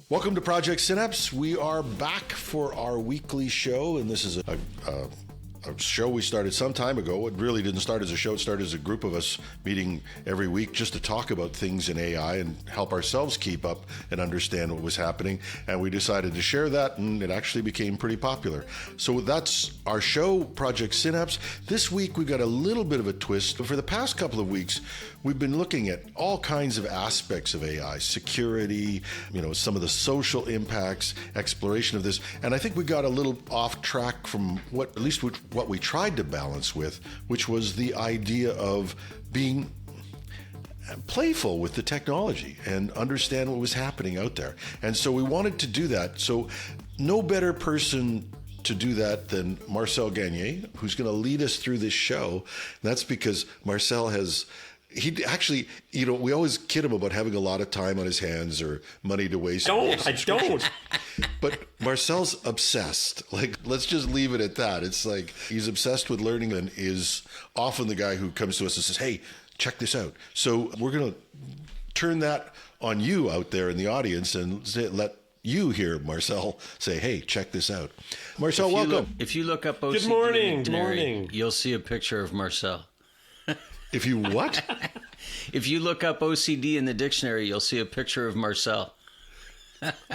Welcome to Project Synapse. We are back for our weekly show, and this is a show we started some time ago. It really didn't start as a show. It started as a group of us meeting every week just to talk about things in AI and help ourselves keep up and understand what was happening. And we decided to share that, and it actually became pretty popular. So that's our show, Project Synapse. This week, we got a little bit of a twist. For the past couple of weeks, we've been looking at all kinds of aspects of AI, security, some of the social impacts, exploration of this. And I think we got a little off track from what we tried to balance with, which was the idea of being playful with the technology and understand what was happening out there. And so we wanted to do that. So no better person to do that than Marcel Gagner, who's going to lead us through this show. And that's because Marcel he actually, we always kid him about having a lot of time on his hands or money to waste. I don't. But Marcel's obsessed. Let's just leave it at that. It's like he's obsessed with learning and is often the guy who comes to us and says, hey, check this out. So we're going to turn that on you out there in the audience and let you hear Marcel say, hey, check this out. Marcel, welcome. If you look up OCD Good morning. in the dictionary, Good morning. You'll see a picture of Marcel. If you what? If you look up OCD in the dictionary, you'll see a picture of Marcel.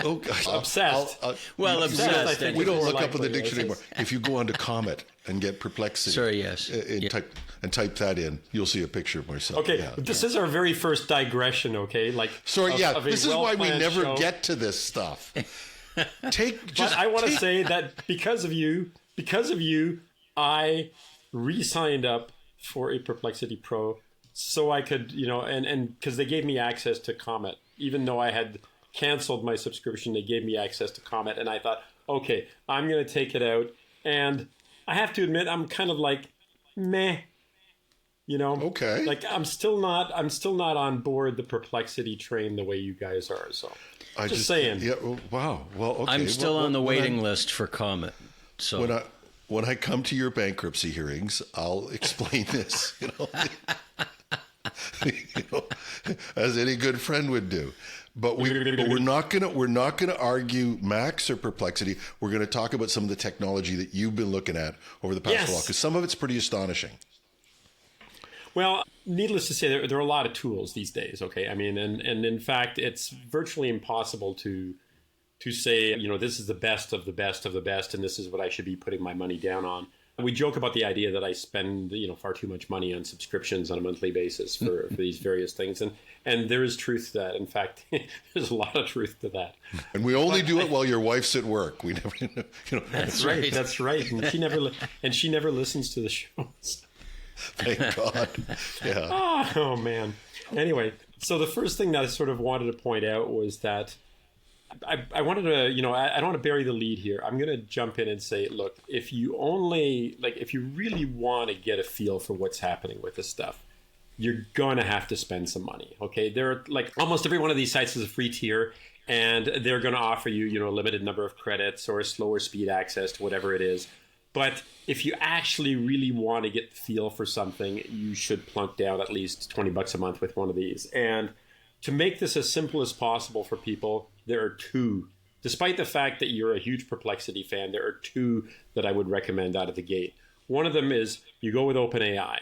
Oh, gosh. Obsessed. Obsessed. We don't look up in the dictionary anymore. If you go onto Comet and get perplexity, sorry, yes, type that in, you'll see a picture of Marcel. Okay, this is our very first digression. Okay, this is why we never get to this stuff. But I want to say that because of you, I re-signed up for a Perplexity Pro, so I could, and because they gave me access to Comet, even though I had canceled my subscription, they gave me access to Comet, and I thought, okay, I'm going to take it out, and I have to admit, I'm kind of like, meh, Okay. I'm still not on board the Perplexity train the way you guys are. So, just saying. Yeah. Wow. Well, okay. I'm still on the waiting list for Comet. So when I come to your bankruptcy hearings, I'll explain this, as any good friend would do. But we're not gonna argue Max or Perplexity. We're going to talk about some of the technology that you've been looking at over the past while, because some of it's pretty astonishing. Well, needless to say, there are a lot of tools these days. Okay, I mean, and in fact, it's virtually impossible to say, this is the best of the best of the best, and this is what I should be putting my money down on. And we joke about the idea that I spend, far too much money on subscriptions on a monthly basis for these various things. And there is truth to that. In fact, there's a lot of truth to that. And we only do it while your wife's at work. We never, That's right. That's right. And she never listens to the shows. Thank God. Yeah. Oh, man. Anyway, so the first thing that I sort of wanted to point out was that I wanted to, I don't want to bury the lead here. I'm going to jump in and say, look, if you really want to get a feel for what's happening with this stuff, you're going to have to spend some money. Okay. There are almost every one of these sites is a free tier, and they're going to offer you, a limited number of credits or a slower speed access to whatever it is. But if you actually really want to get the feel for something, you should plunk down at least $20 a month with one of these. And to make this as simple as possible for people, there are two. Despite the fact that you're a huge Perplexity fan, there are two that I would recommend out of the gate. One of them is you go with OpenAI.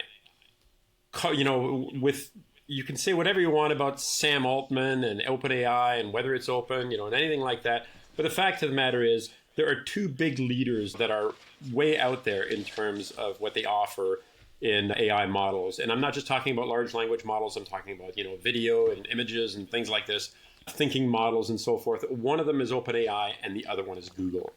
You can say whatever you want about Sam Altman and OpenAI and whether it's open, and anything like that. But the fact of the matter is there are two big leaders that are way out there in terms of what they offer in AI models. And I'm not just talking about large language models. I'm talking about, video and images and things like this, thinking models and so forth. One of them is OpenAI and the other one is Google.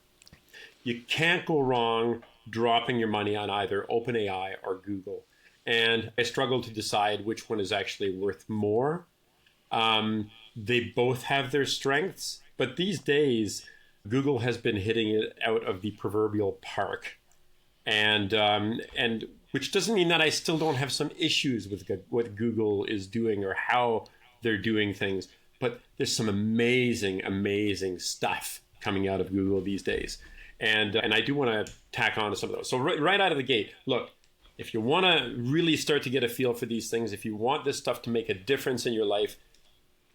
You can't go wrong dropping your money on either OpenAI or Google. And I struggle to decide which one is actually worth more. They both have their strengths, but these days, Google has been hitting it out of the proverbial park. And which doesn't mean that I still don't have some issues with what Google is doing or how they're doing things. But there's some amazing, amazing stuff coming out of Google these days. And I do want to tack on to some of those. So right out of the gate, look, if you want to really start to get a feel for these things, if you want this stuff to make a difference in your life,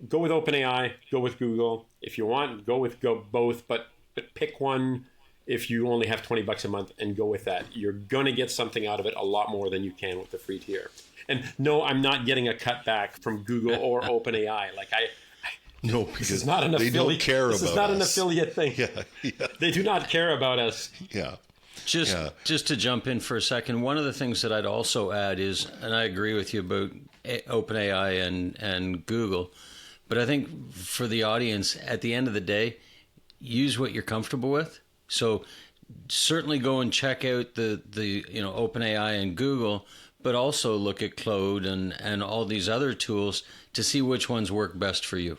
go with OpenAI, go with Google. If you want, go both, but pick one if you only have $20 a month and go with that. You're going to get something out of it a lot more than you can with the free tier. And no, I'm not getting a cutback from Google or OpenAI. Like No, because this is not an they affiliate. don't care about us. This is not an affiliate thing. Yeah. They do not care about us. Yeah. Just to jump in for a second, one of the things that I'd also add is, and I agree with you about OpenAI and Google, but I think for the audience, at the end of the day, use what you're comfortable with. So certainly go and check out the OpenAI and Google, but also look at Claude and all these other tools to see which ones work best for you.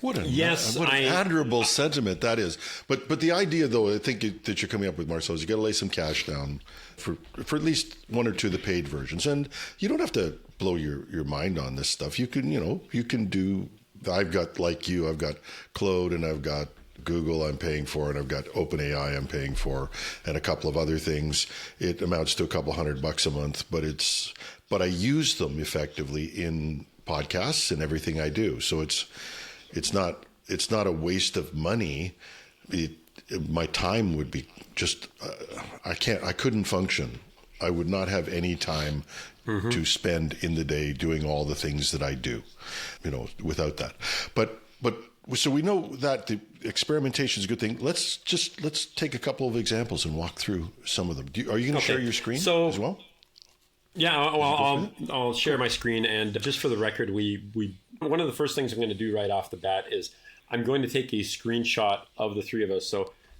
What an admirable sentiment that is. But the idea, though, I think that you're coming up with, Marcel, is you got to lay some cash down for at least one or two of the paid versions, and you don't have to blow your mind on this stuff. You can do. I've got, like you, I've got Claude and I've got Google I'm paying for, and I've got OpenAI I'm paying for, and a couple of other things. It amounts to a couple $100 a month, but I use them effectively in podcasts and everything I do. So it's not a waste of money. My time would be just I couldn't function. I would not have any time to spend in the day doing all the things that I do, without that. But so we know that the experimentation is a good thing. Let's take a couple of examples and walk through some of them. Are you going to share your screen as well? Yeah, well, I'll share my screen, and just for the record, we one of the first things I'm going to do right off the bat is I'm going to take a screenshot of the three of us.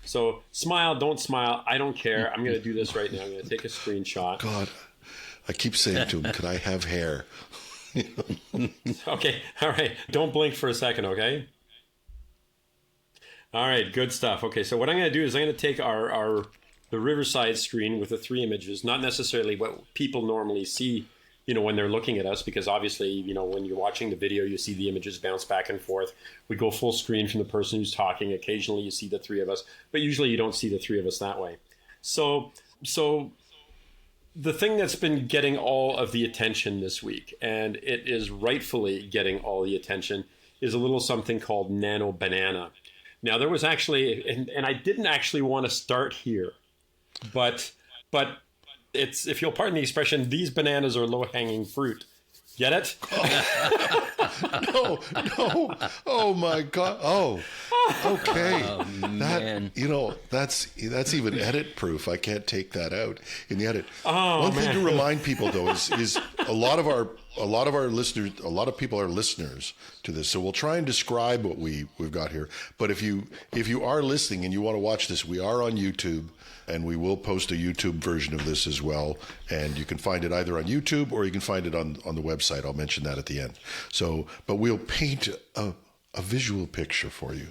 So smile, don't smile, I don't care. I'm going to do this right now. I'm going to take a screenshot. God, I keep saying to him, could I have hair? Okay, all right. Don't blink for a second, okay? All right, good stuff. Okay, so what I'm going to do is I'm going to take the Riverside screen with the three images, not necessarily what people normally see, when they're looking at us, because obviously, when you're watching the video, you see the images bounce back and forth. We go full screen from the person who's talking. Occasionally you see the three of us, but usually you don't see the three of us that way. So the thing that's been getting all of the attention this week, and it is rightfully getting all the attention, is a little something called Nano Banana. Now, there was actually, and I didn't actually want to start here, but it's, if you'll pardon the expression, these bananas are low-hanging fruit. Get it? No. Oh my God. Oh, okay. Oh, man. That's even edit proof. I can't take that out in the edit. Oh, One thing to remind people, though, is a lot of our listeners, a lot of people are listeners to this. So we'll try and describe what we've got here. But if you are listening and you want to watch this, we are on YouTube. And we will post a YouTube version of this as well. And you can find it either on YouTube or you can find it on the website. I'll mention that at the end. But we'll paint a visual picture for you.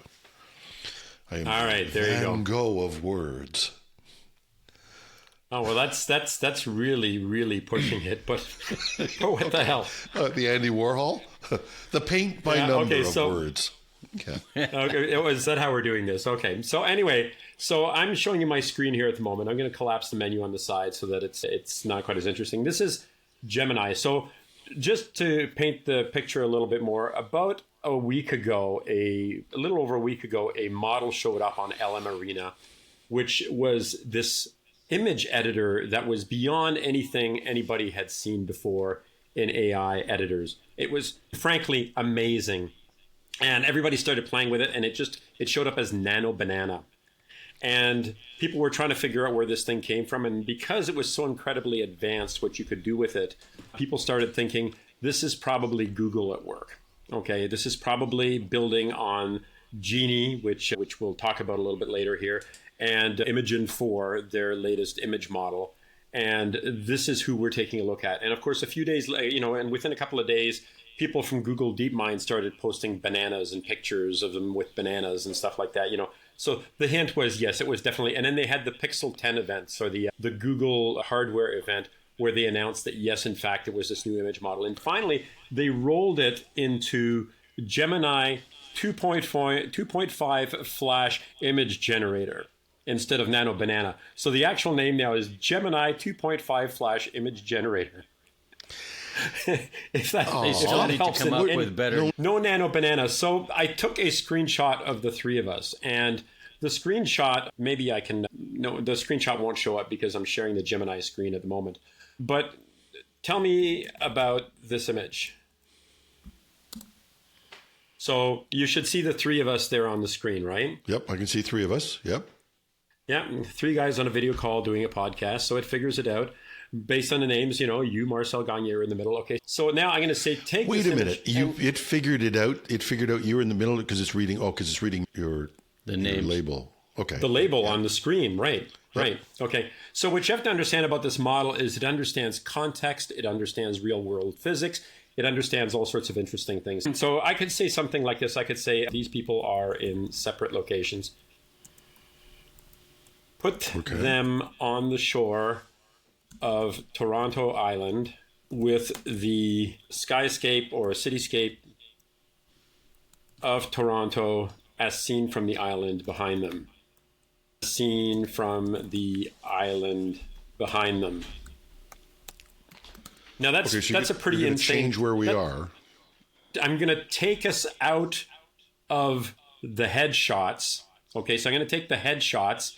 I am all right, there you go. Van Gogh of words. Oh, well, that's really, really pushing it. But what the hell? The Andy Warhol? The paint by number of words. Okay. Okay. Is that how we're doing this? Okay. So anyway, I'm showing you my screen here at the moment. I'm going to collapse the menu on the side so that it's not quite as interesting. This is Gemini. So just to paint the picture a little bit more, about a little over a week ago, a model showed up on LM Arena, which was this image editor that was beyond anything anybody had seen before in AI editors. It was frankly amazing. And everybody started playing with it, and it showed up as Nano Banana. And people were trying to figure out where this thing came from. And because it was so incredibly advanced, what you could do with it, people started thinking, this is probably Google at work. Okay, this is probably building on Genie, which we'll talk about a little bit later here, and Emergent 4, their latest image model. And this is who we're taking a look at. And of course, a few days later, and within a couple of days, people from Google DeepMind started posting bananas and pictures of them with bananas and stuff like that, So the hint was, yes, it was definitely. And then they had the Pixel 10 event, so the Google hardware event, where they announced that, yes, in fact, it was this new image model. And finally, they rolled it into Gemini 2.5 Flash image generator instead of Nano Banana. So the actual name now is Gemini 2.5 Flash image generator. if that, You still need to come up with better. No nano banana. So I took a screenshot of the three of us, and the screenshot, maybe I can, no, the screenshot won't show up because I'm sharing the Gemini screen at the moment. But tell me about this image. So you should see the three of us there on the screen, right? Yep, I can see three of us. Yep. Yeah, three guys on a video call doing a podcast. So it figures it out based on the names. You, Marcel Gagner in the middle. Okay. So now I'm going to say, take. Wait a minute. It figured it out. It figured out you're in the middle because it's reading. Oh, because it's reading your label. Okay. The label on the screen. Right. Right. Okay. So what you have to understand about this model is it understands context. It understands real world physics. It understands all sorts of interesting things. And so I could say something like this. I could say these people are in separate locations. Put them on the shore of Toronto Island with the skyscape or cityscape of Toronto as seen from the island behind them. Seen from the island behind them. Now that's a pretty insane. Change where we are. I'm going to take us out of the headshots. Okay, so I'm going to take the headshots,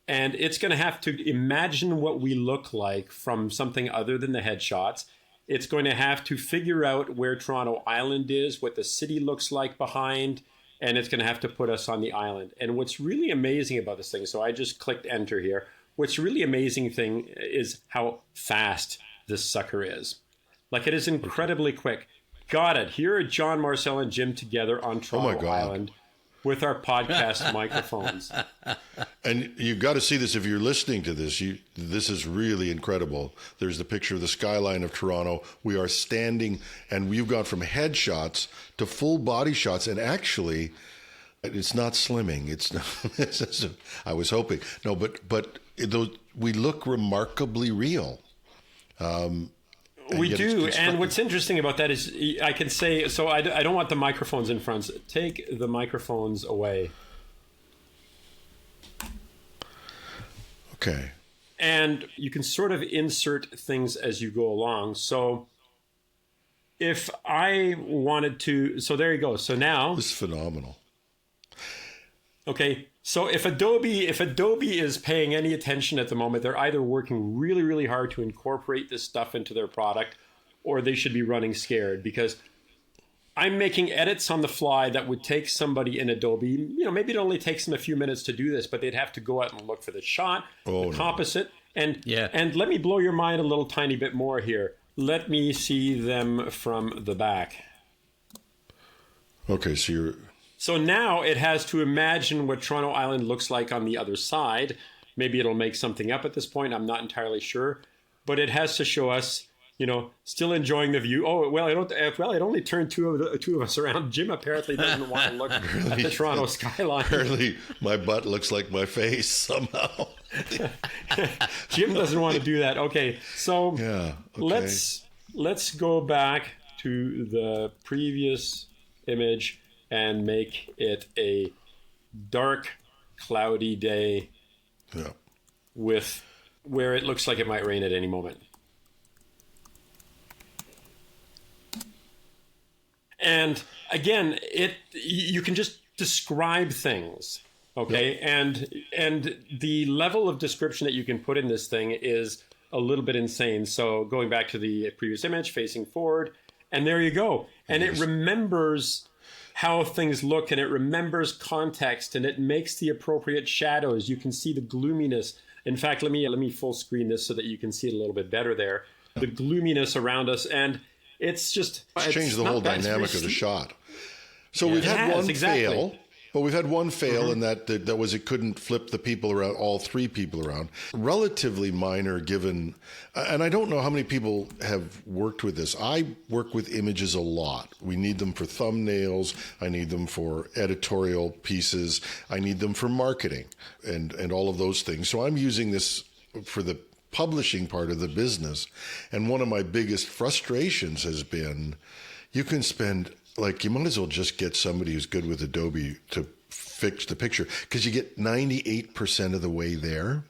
and it's going to have to imagine what we look like from something other than the headshots. It's going to have to figure out where Toronto Island is, what the city looks like behind, and it's going to have to put us on the island. And what's really amazing about this thing, so I just clicked enter here. What's really amazing thing is how fast this sucker is. Like, it is incredibly quick. Got it. Here are John, Marcel, and Jim together on Toronto Island with our podcast microphones. And you've got to see this if you're listening to this. This is really incredible. There's the picture of the skyline of Toronto. We are standing, and we've gone from headshots to full body shots. And actually, it's not slimming. It's not. I was hoping. No, but we look remarkably real. We do, and what's interesting about that is I can say, so I don't want the microphones in front. Take the microphones away. Okay. And you can sort of insert things as you go along. So if I wanted to, so there you go. So now. This is phenomenal. Okay. So if Adobe is paying any attention at the moment, they're either working really, really hard to incorporate this stuff into their product, or they should be running scared, because I'm making edits on the fly that would take somebody in Adobe, maybe it only takes them a few minutes to do this, but they'd have to go out and look for the shot, composite, and let me blow your mind a little tiny bit more here. Let me see them from the back. Okay, So now it has to imagine what Toronto Island looks like on the other side. Maybe it'll make something up at this point. I'm not entirely sure. But it has to show us, still enjoying the view. Oh, well, it only turned two of us around. Jim apparently doesn't want to look at the Toronto skyline. Apparently my butt looks like my face somehow. Jim doesn't want to do that. Okay, so let's go back to the previous image and make it a dark, cloudy day with where it looks like it might rain at any moment. And again, you can just describe things, okay? Yep. And the level of description that you can put in this thing is a little bit insane. So going back to the previous image, facing forward, and there you go. And it remembers how things look, and it remembers context, and it makes the appropriate shadows. You can see the gloominess. In fact, let me full screen this so that you can see it a little bit better there. The gloominess around us, and it's changed the whole dynamic of the shot. So we've had one fail. But we've had one fail, and that was it couldn't flip the people around, all three people around. Relatively minor given, and I don't know how many people have worked with this. I work with images a lot. We need them for thumbnails. I need them for editorial pieces. I need them for marketing and all of those things. So I'm using this for the publishing part of the business. And one of my biggest frustrations has been you can spend... you might as well just get somebody who's good with Adobe to fix the picture, because you get 98% of the way there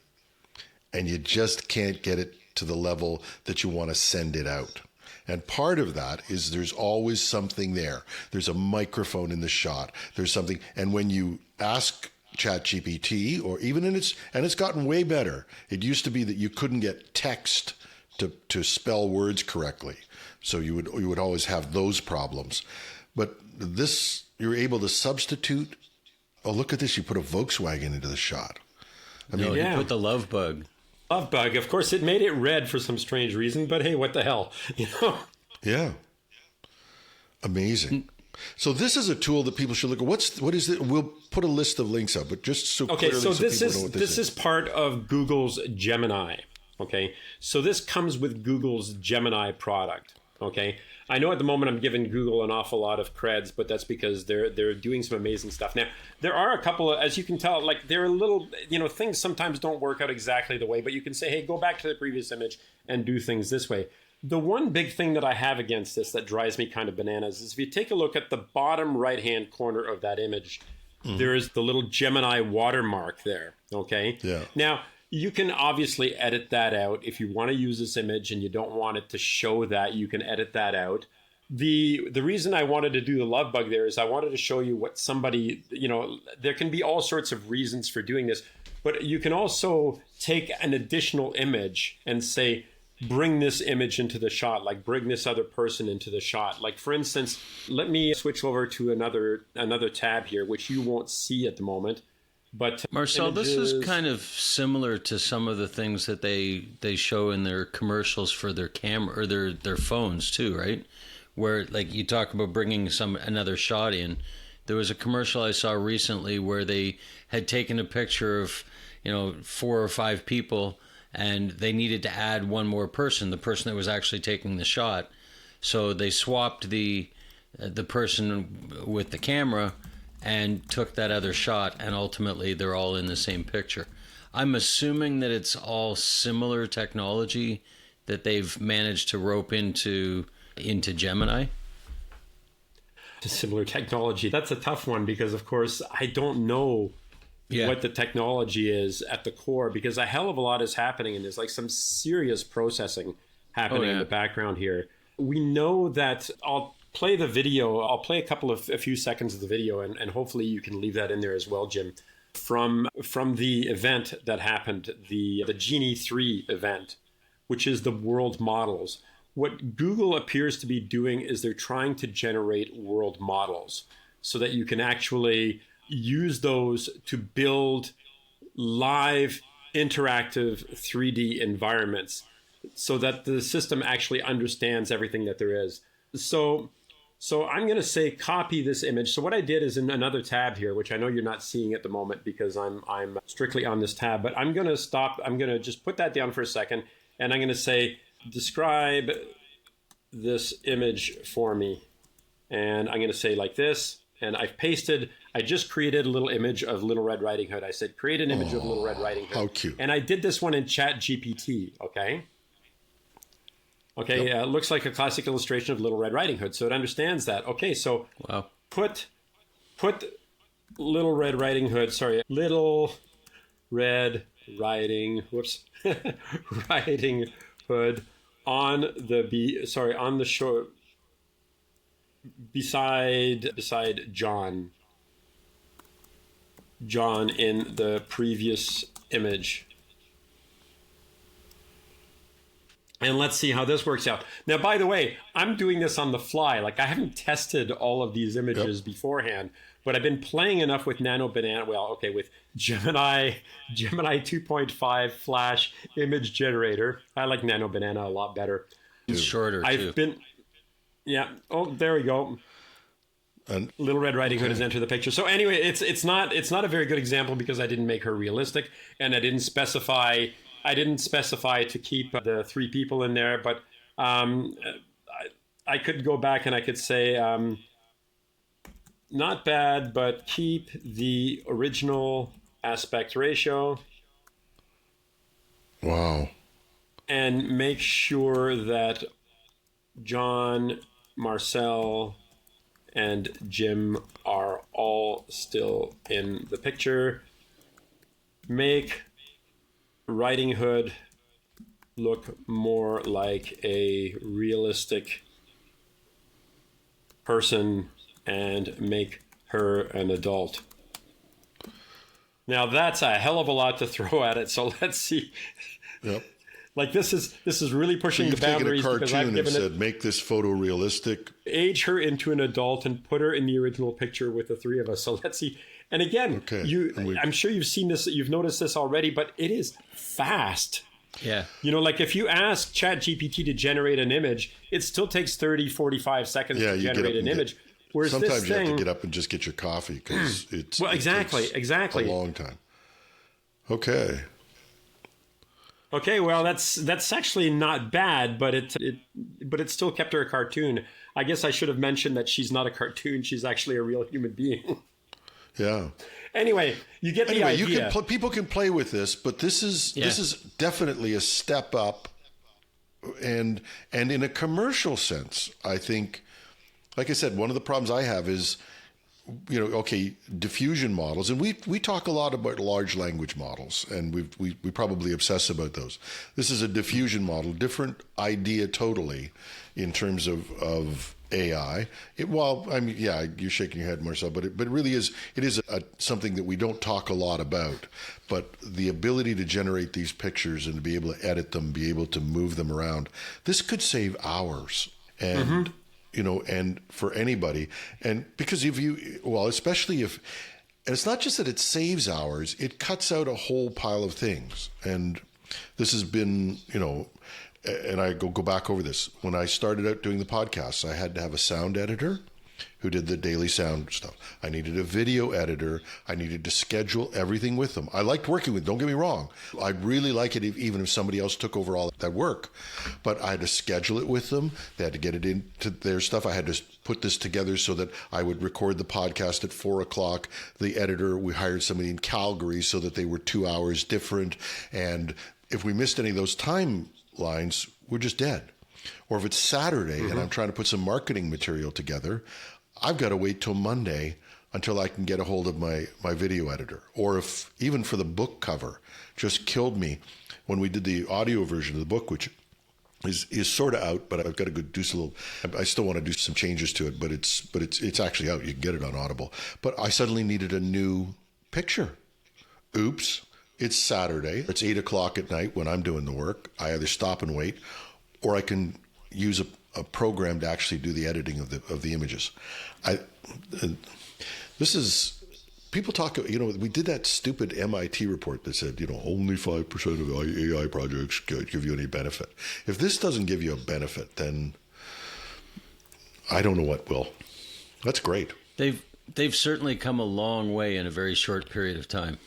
and you just can't get it to the level that you want to send it out. And part of that is there's always something there. There's a microphone in the shot. There's something. And when you ask ChatGPT, or even it's gotten way better. It used to be that you couldn't get text to spell words correctly. So you would always have those problems. But this, you're able to substitute. Oh, look at this. You put a Volkswagen into the shot. I mean, you put the love bug. Love bug. Of course, it made it red for some strange reason, but hey, what the hell? Yeah. Amazing. So this is a tool that people should look at. What is it? We'll put a list of links up, but just so clearly so this people is know what this is part of Google's Gemini. Okay, so this comes with Google's Gemini product. Okay, I know at the moment I'm giving Google an awful lot of creds, but that's because they're doing some amazing stuff. Now, there are a couple of, as you can tell, like there are little, things sometimes don't work out exactly the way, but you can say, hey, go back to the previous image and do things this way. The one big thing that I have against this that drives me kind of bananas is if you take a look at the bottom right-hand corner of that image, there is the little Gemini watermark there, okay? Yeah. Now, you can obviously edit that out. If you want to use this image and you don't want it to show that, you can edit that out. The reason I wanted to do the love bug there is I wanted to show you what somebody, there can be all sorts of reasons for doing this, but you can also take an additional image and say, bring this image into the shot, like bring this other person into the shot. Like for instance, let me switch over to another tab here, which you won't see at the moment. But Marcel, this is kind of similar to some of the things that they show in their commercials for their camera or their phones too, right? Where like you talk about bringing another shot in. There was a commercial I saw recently where they had taken a picture of 4 or 5 people, and they needed to add one more person, the person that was actually taking the shot. So they swapped the person with the camera and took that other shot, and ultimately they're all in the same picture. I'm assuming that it's all similar technology that they've managed to rope into Gemini. Similar technology. That's a tough one because, of course, I don't know what the technology is at the core, because a hell of a lot is happening and there's like some serious processing happening in the background here. We know that I'll play the video. I'll play a few seconds of the video, and hopefully you can leave that in there as well, Jim, from the event that happened, the Genie 3 event, which is the world models. What Google appears to be doing is they're trying to generate world models so that you can actually use those to build live interactive 3D environments so that the system actually understands everything that there is. So I'm going to say copy this image. So what I did is in another tab here, which I know you're not seeing at the moment because I'm strictly on this tab, but I'm going to stop. I'm going to just put that down for a second, and I'm going to say, describe this image for me. And I'm going to say like this, and I just created a little image of Little Red Riding Hood. I said, create an image of Little Red Riding Hood. How cute. And I did this one in ChatGPT, okay? Okay, Yep. Looks like a classic illustration of Little Red Riding Hood. So it understands that. Okay, so put Little Red Riding Hood, Little Red Riding, Riding Hood on the shore beside John in the previous image. And let's see how this works out. Now, by the way, I'm doing this on the fly. Like, I haven't tested all of these images beforehand, but I've been playing enough with Nano Banana. With Gemini 2.5 Flash image generator. I like Nano Banana a lot better. It's shorter too. Oh, there we go. And Little Red Riding Hood has entered the picture. So anyway, it's not a very good example because I didn't make her realistic, and I didn't specify to keep the 3 people in there, but I could go back and I could say, not bad, but keep the original aspect ratio. Wow. And make sure that John, Marcel, and Jim are all still in the picture. Make Riding Hood look more like a realistic person and make her an adult. Now that's a hell of a lot to throw at it. So let's see. Yep. Like this is really pushing the boundaries, taken a because I've cartoon and given said, make this photorealistic. age her into an adult and put her in the original picture with the three of us. So let's see. And again, I'm sure you've seen this, you've noticed this already, but it is fast. Yeah. You know, like if you ask ChatGPT to generate an image, it still takes 30, 45 seconds to generate an image. Whereas sometimes this you thing, have to get up and just get your coffee because it's exactly. a long time. Okay. Okay, well that's actually not bad, but it still kept her a cartoon. I guess I should have mentioned that she's not a cartoon; she's actually a real human being. Yeah. Anyway, you get the idea. People can play with this, but this is definitely a step up, and in a commercial sense, I think. Like I said, one of the problems I have is, diffusion models, and we talk a lot about large language models, and we probably obsess about those. This is a diffusion model, different idea totally, in terms of AI. You're shaking your head, Marcel, but it really is. It is something that we don't talk a lot about. But the ability to generate these pictures and to be able to edit them, be able to move them around, this could save hours. And and for anybody, and because especially if, and it's not just that it saves hours, it cuts out a whole pile of things. And this has been, and I go back over this. When I started out doing the podcasts, I had to have a sound editor who did the daily sound stuff. I needed a video editor. I needed to schedule everything with them. I liked working with them, don't get me wrong. I really like it even if somebody else took over all that work. But I had to schedule it with them. They had to get it into their stuff. I had to put this together so that I would record the podcast at 4:00. The editor, we hired somebody in Calgary so that they were 2 hours different. And if we missed any of those timelines, we're just dead. Or if it's Saturday and I'm trying to put some marketing material together, I've got to wait till Monday until I can get a hold of my video editor. Or if even for the book cover, just killed me when we did the audio version of the book, which is sort of out, but I've got to go do some little. I still want to do some changes to it, but it's actually out. You can get it on Audible. But I suddenly needed a new picture. Oops! It's Saturday. It's 8:00 at night when I'm doing the work. I either stop and wait, or I can use a program to actually do the editing of the images. This is, people talk, we did that stupid MIT report that said, only 5% of AI projects give you any benefit. If this doesn't give you a benefit, then I don't know what will. That's great. They've certainly come a long way in a very short period of time.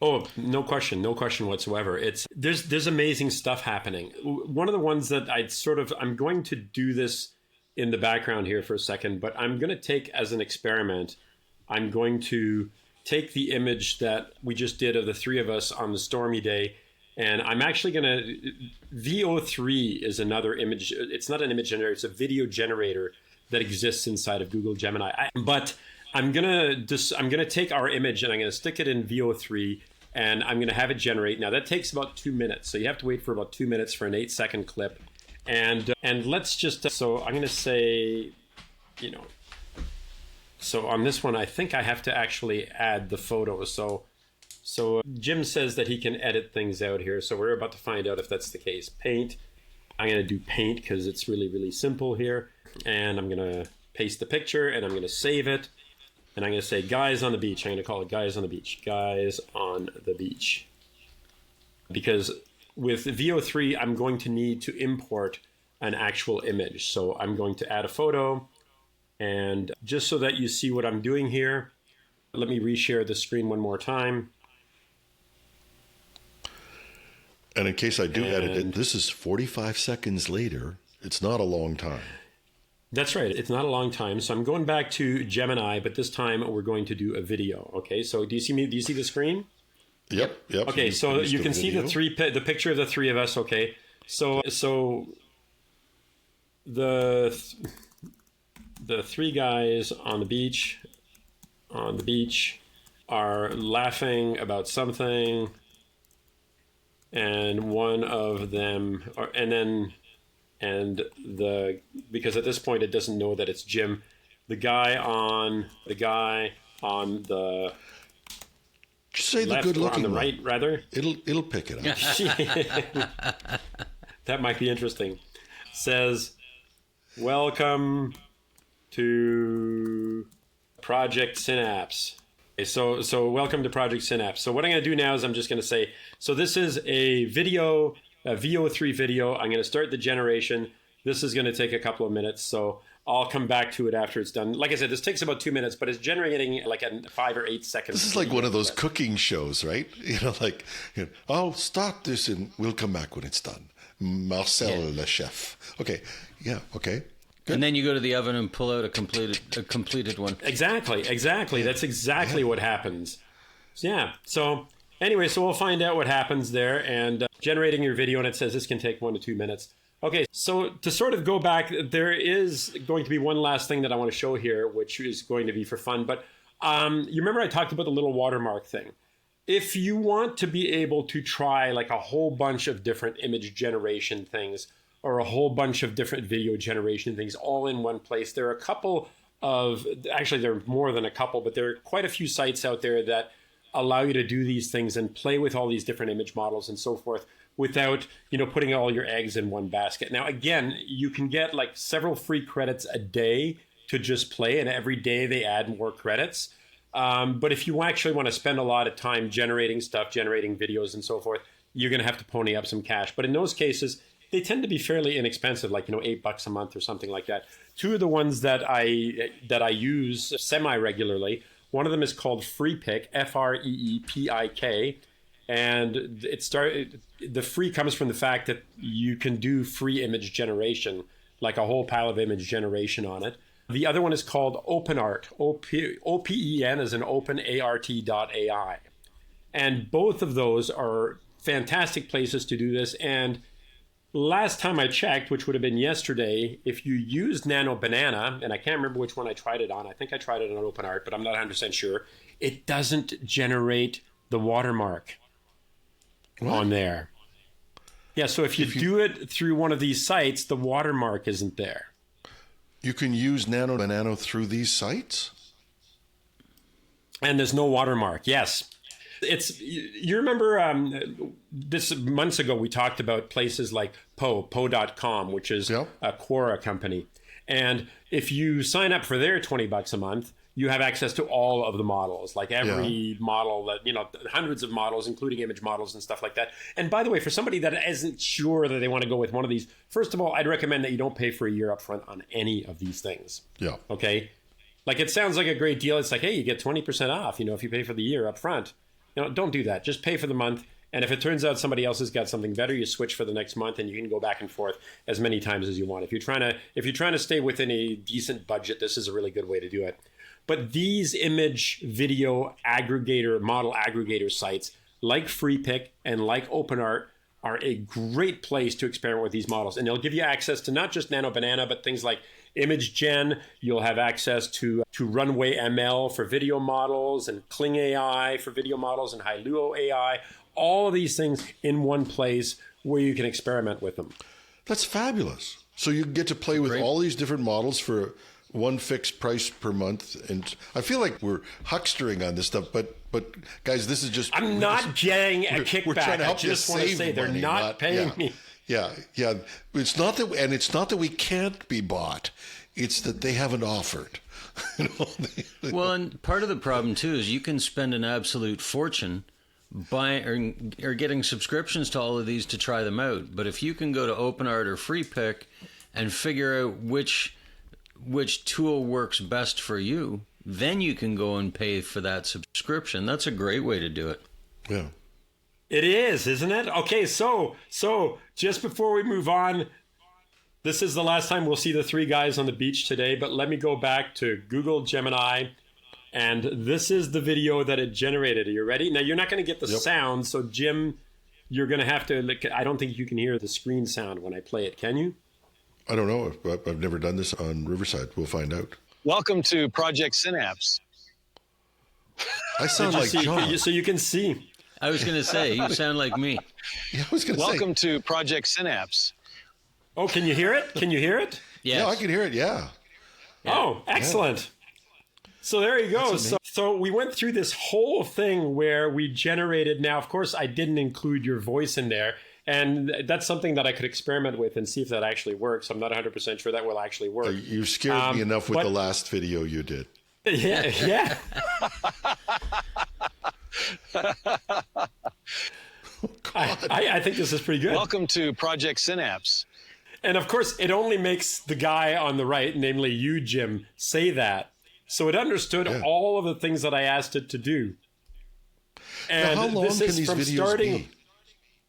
Oh, no question whatsoever. There's amazing stuff happening. One of the ones that I'm going to do this in the background here for a second, but I'm going to take as an experiment, I'm going to take the image that we just did of the three of us on the stormy day, and I'm actually going to, VO3 is another image. It's not an image generator, it's a video generator that exists inside of Google Gemini. But I'm gonna take our image and I'm gonna stick it in VO3 and I'm gonna have it generate. Now that takes about 2 minutes, so you have to wait for about 2 minutes for an 8-second clip. And let's just so I'm gonna say, so on this one I think I have to actually add the photos. So Jim says that he can edit things out here, so we're about to find out if that's the case. Paint. I'm gonna do paint because it's really, really simple here, and I'm gonna paste the picture and I'm gonna save it. And I'm going to say guys on the beach. I'm going to call it guys on the beach. Guys on the beach. Because with VO3, I'm going to need to import an actual image. So I'm going to add a photo. And just so that you see what I'm doing here, let me reshare the screen one more time. And in case I do edit it, this is 45 seconds later. It's not a long time. That's right. It's not a long time. So I'm going back to Gemini, but this time we're going to do a video. Okay. So do you see me? Do you see the screen? Yep. Okay. So you can see the picture of the three of us. Okay. So the three guys on the beach are laughing about something. and one of them, because at this point it doesn't know that it's Jim. The guy on the Just say the left, good or looking on the one. right, rather. It'll pick it up. That might be interesting. Says, welcome to Project Synapse. Okay, so welcome to Project Synapse. So what I'm going to do now is I'm just going to say, so this is a video, a VO3 video. I'm going to start the generation. This is going to take a couple of minutes, so I'll come back to it after it's done. Like I said, this takes about 2 minutes, but it's generating like a 5 or 8 seconds. This is like one of those cooking shows, right? I'll start this and we'll come back when it's done. Marcel, le chef. Okay. Yeah. Okay. Good. And then you go to the oven and pull out a completed one. Exactly. That's exactly what happens. Yeah. So anyway, so we'll find out what happens there, and generating your video, and it says this can take 1 to 2 minutes. Okay, so to sort of go back, there is going to be one last thing that I want to show here, which is going to be for fun. But you remember I talked about the little watermark thing. If you want to be able to try like a whole bunch of different image generation things, or a whole bunch of different video generation things all in one place, there are a couple of, actually there are more than a couple, but there are quite a few sites out there that allow you to do these things and play with all these different image models and so forth without, putting all your eggs in one basket. Now, again, you can get like several free credits a day to just play, and every day they add more credits. But if you actually want to spend a lot of time generating stuff, generating videos and so forth, you're going to have to pony up some cash. But in those cases, they tend to be fairly inexpensive, like, $8 a month or something like that. Two of the ones that I use semi-regularly, one of them is called FreePik, FreePik, and the free comes from the fact that you can do free image generation, like a whole pile of image generation on it. The other one is called OpenArt, OPEN as in openart.ai. And both of those are fantastic places to do this. And last time I checked, which would have been yesterday, if you used Nano Banana, and I can't remember which one I tried it on. I think I tried it on OpenArt, but I'm not 100% sure. It doesn't generate the watermark on there. Yeah, so if you do it through one of these sites, the watermark isn't there. You can use Nano Banana through these sites? And there's no watermark, yes. You remember this months ago we talked about places like Poe.com, which is a Quora company. And if you sign up for their $20 a month, you have access to all of the models, like every model that, hundreds of models, including image models and stuff like that. And by the way, for somebody that isn't sure that they want to go with one of these, first of all, I'd recommend that you don't pay for a year up front on any of these things. Yeah. Okay. Like, it sounds like a great deal. It's like, hey, you get 20% off, if you pay for the year up front. Don't do that. Just pay for the month. And if it turns out somebody else has got something better, you switch for the next month, and you can go back and forth as many times as you want. If you're trying to stay within a decent budget, this is a really good way to do it. But these image video aggregator, model aggregator sites like FreePik and like OpenArt are a great place to experiment with these models. And they'll give you access to not just Nano Banana, but things like Image Gen. You'll have access to Runway ML for video models, and Kling AI for video models, and Hailuo AI. All of these things in one place where you can experiment with them. That's fabulous. So you get to play with all these different models for one fixed price per month. And I feel like we're huckstering on this stuff, but guys, this is just... I'm not getting a kickback. We're trying to help I just want to say they're not paying me. Yeah. It's not that we can't be bought. It's that they haven't offered. Well, and part of the problem too is you can spend an absolute fortune buying or getting subscriptions to all of these to try them out. But if you can go to OpenArt or FreePik and figure out which tool works best for you, then you can go and pay for that subscription. That's a great way to do it. Yeah. It is, isn't it? Okay, so just before we move on, this is the last time we'll see the three guys on the beach today, but let me go back to Google Gemini, and this is the video that it generated. Are you ready? Now, you're not going to get the sound, so Jim, you're going to have to... I don't think you can hear the screen sound when I play it, can you? I don't know. I've never done this on Riverside. We'll find out. Welcome to Project Synapse. I sound like John. So you can see. I was going to say, you sound like me. Yeah, I was going to say. Welcome to Project Synapse. Oh, can you hear it? Can you hear it? Yes. Yeah, I can hear it. Yeah. Oh, excellent. So there you go. So we went through this whole thing where we generated. Now, of course, I didn't include your voice in there. And that's something that I could experiment with and see if that actually works. I'm not 100% sure that will actually work. You scared me enough with the last video you did. Yeah, yeah. I think this is pretty good. Welcome to Project Synapse. And of course, it only makes the guy on the right, namely you, Jim, say that. So it understood all of the things that I asked it to do. And now, how long this can is these from videos starting. be,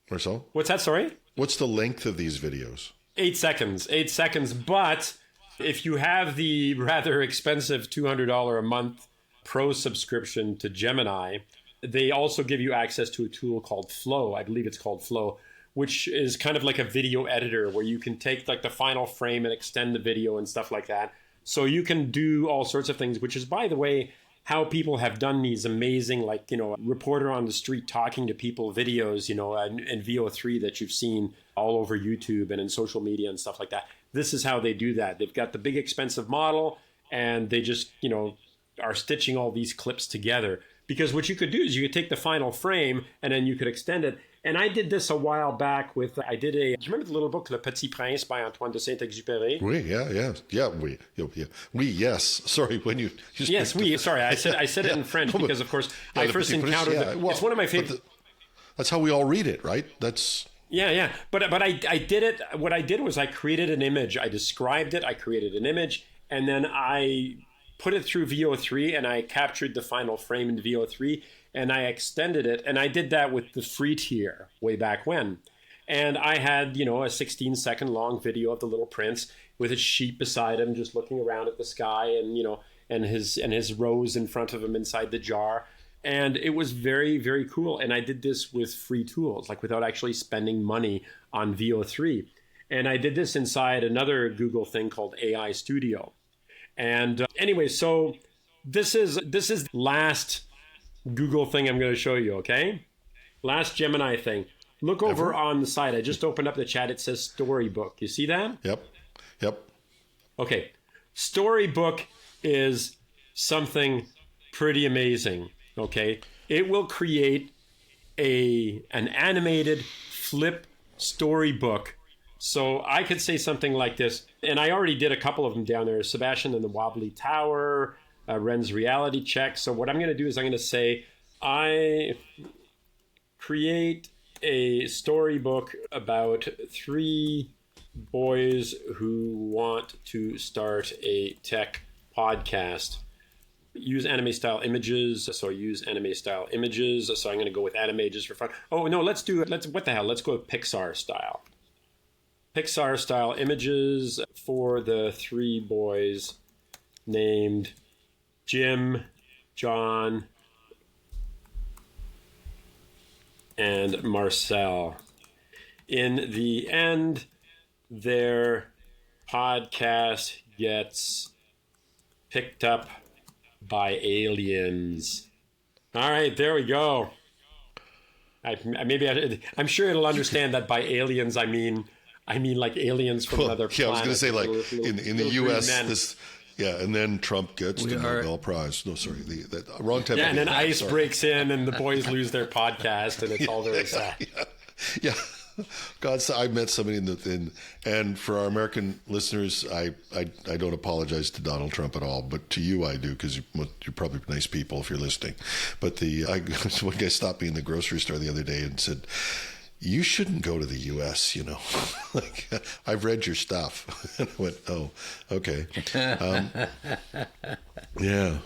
Marcel? What's that? Sorry? What's the length of these videos? 8 seconds. 8 seconds. But if you have the rather expensive $200 a month pro subscription to Gemini, they also give you access to a tool called Flow. I believe it's called Flow, which is kind of like a video editor where you can take like the final frame and extend the video and stuff like that. So you can do all sorts of things, which is, by the way, how people have done these amazing, like, reporter on the street talking to people videos, and VO3 that you've seen all over YouTube and in social media and stuff like that. This is how they do that. They've got the big expensive model and they just, are stitching all these clips together. Because what you could do is you could take the final frame and then you could extend it. And I did this a while back do you remember the little book, Le Petit Prince by Antoine de Saint-Exupéry? Oui, yes. Sorry, when you yes, oui. Sorry, I said it in French because, of course, I first encountered it. It's one of my favorite. That's how we all read it, right? That's... Yeah. But I did it. What I did was I created an image. I described it. I created an image. And then I put it through VO3 and I captured the final frame in VO3 and I extended it. And I did that with the free tier way back when. And I had, a 16-second long video of the little prince with his sheep beside him, just looking around at the sky and, and his rose in front of him inside the jar. And it was very, very cool. And I did this with free tools, like without actually spending money on VO3. And I did this inside another Google thing called AI Studio. And anyway, so this is last Google thing I'm going to show you, okay? Last Gemini thing. Look over on the side. I just opened up the chat. It says Storybook. You see that? Yep. Okay. Storybook is something pretty amazing, okay? It will create an animated flip storybook. So I could say something like this, and I already did a couple of them down there. Sebastian and the Wobbly Tower, Ren's Reality Check. So what I'm going to do is I'm going to say, I create a storybook about 3 boys who want to start a tech podcast. Use anime style images. So use anime style images. So I'm going to go with anime just for fun. Oh, no, let's go with Pixar style. Pixar style images for the 3 boys named Jim, John, and Marcel. In the end, their podcast gets picked up by aliens. All right, there we go. I'm sure it'll understand that by aliens I mean like aliens from another planet. Yeah, I was going to say like in the U.S. this. Yeah, and then Trump gets the Nobel Prize. No, sorry, the wrong type. Yeah, and then ice breaks in, and the boys lose their podcast, and it's all very sad. Yeah. God, I met somebody and for our American listeners, I don't apologize to Donald Trump at all, but to you I do, because you're probably nice people if you're listening. But one guy stopped me in the grocery store the other day and said, "You shouldn't go to the U.S., like, I've read your stuff." And I went, "Oh, okay." Yeah.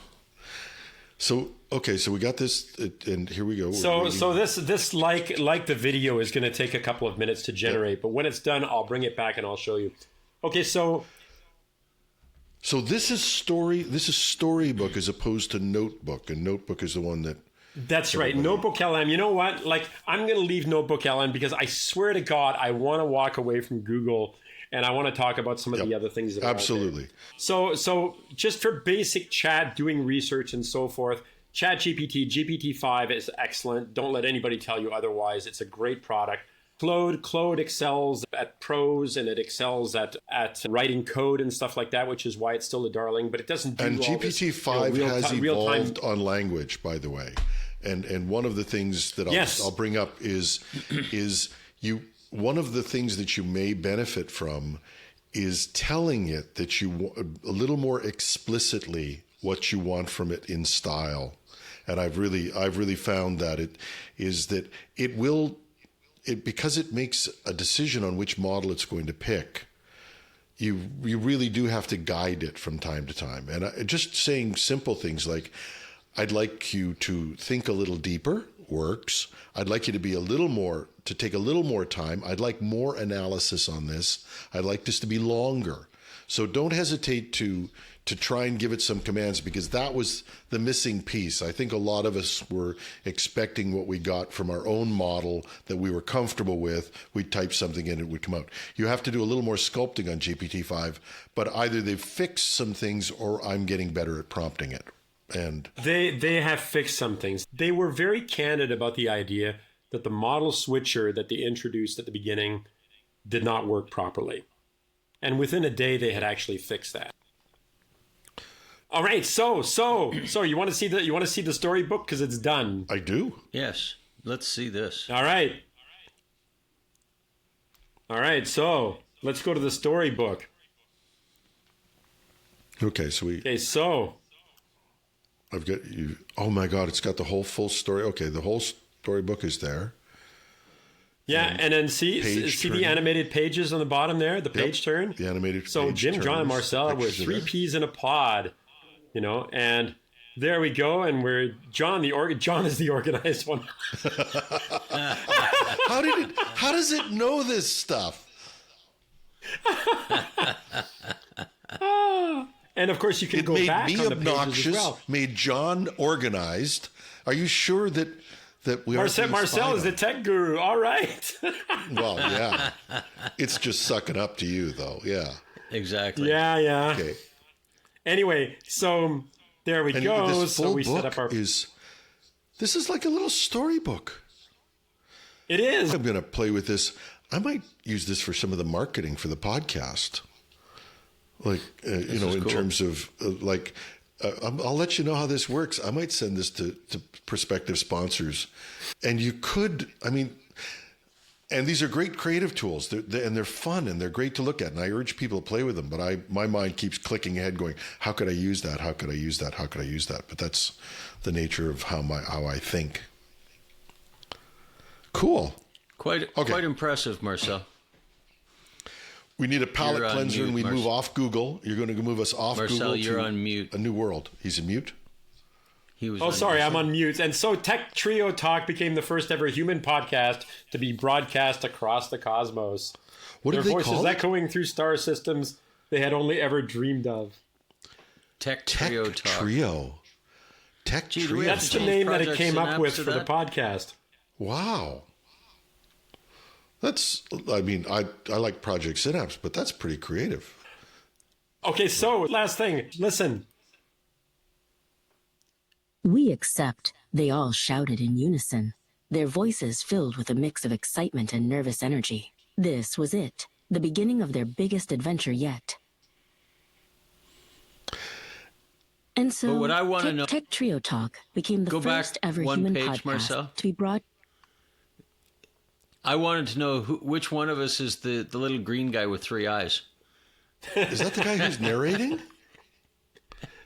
So we got this, and here we go. So this like the video is going to take a couple of minutes to generate, but when it's done, I'll bring it back and I'll show you. Okay, so this is Storybook as opposed to Notebook, and Notebook is the one that. That's right. Notebook LM. You know what? Like, I'm going to leave Notebook LM because I swear to God, I want to walk away from Google and I want to talk about some of the other things that are absolutely. So just for basic chat, doing research and so forth, ChatGPT, GPT-5 is excellent. Don't let anybody tell you otherwise. It's a great product. Claude excels at prose, and it excels at writing code and stuff like that, which is why it's still a darling. But it doesn't do And all GPT-5 this, has real-time evolved on language, by the way. And one of the things that Yes. I'll bring up is one of the things that you may benefit from is telling it that you a little more explicitly what you want from it in style. And I've really found that because it makes a decision on which model it's going to pick, you really do have to guide it from time to time. And just saying simple things like, I'd like you to think a little deeper works. I'd like you to take a little more time. I'd like more analysis on this. I'd like this to be longer. So don't hesitate to try and give it some commands, because that was the missing piece. I think a lot of us were expecting what we got from our own model that we were comfortable with. We'd type something in, it would come out. You have to do a little more sculpting on GPT-5, but either they've fixed some things or I'm getting better at prompting it. And They have fixed some things. They were very candid about the idea that the model switcher that they introduced at the beginning did not work properly. And within a day, they had actually fixed that. All right, so you want to see the storybook because it's done. I do. Yes. Let's see this. All right, so let's go to the storybook. Okay, so I've got you. Oh my God, it's got the whole full story. Okay, the whole storybook is there. Yeah, and then see turn. the animated pages on the bottom there, the page turn. The animated So page Jim, turns. John, and Marcel were Pictures are three there. peas in a pod, and there we go. And we're John is the organized one. How does it know this stuff? And of course, you can It go made back me on the pages as obnoxious, well. made John organized. Are you sure that we are Marcel is the tech guru. All right. Well, yeah. It's just sucking up to you, though. Yeah. Exactly. Yeah. Okay. Anyway, so there we And go. this So full we set book up our. this is like a little storybook. It is. I'm going to play with this. I might use this for some of the marketing for the podcast. Like, in cool. terms of I'll let you know how this works. I might send this to prospective sponsors. And you could, and these are great creative tools. They're fun and they're great to look at. And I urge people to play with them. But my mind keeps clicking ahead going, how could I use that? How could I use that? How could I use that? But that's the nature of how I think. Cool. Quite impressive, Marcel. We need a palate You're on cleanser, mute, and we Marcel. move off Google. You're going to move us off Marcel, Google you're to on mute. a new world. He's in mute? He was. Oh, sorry, I'm on mute. And so Tech Trio Talk became the first ever human podcast to be broadcast across the cosmos. What Their did they voices call it? echoing through star systems they had only ever dreamed of. Tech Trio Tech Talk. Trio. Tech Gee, do Trio. we have That's to the change name that it Project came up Synapse with to for the that? podcast. Wow. I like Project Synapse, but that's pretty creative. Okay, so last thing. Listen. We accept, they all shouted in unison, their voices filled with a mix of excitement and nervous energy. This was it, the beginning of their biggest adventure yet. And so, But what I wanna know- Tech Trio Talk became the Go back first ever one human page, podcast Marcel. to be brought. I wanted to know which one of us is the little green guy with 3 eyes. Is that the guy who's narrating?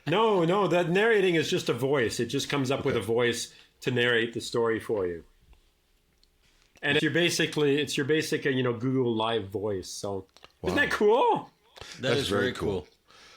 No, that narrating is just a voice. It just comes up with a voice to narrate the story for you. And it's your basic, Google Live voice. So isn't that cool? That is very cool.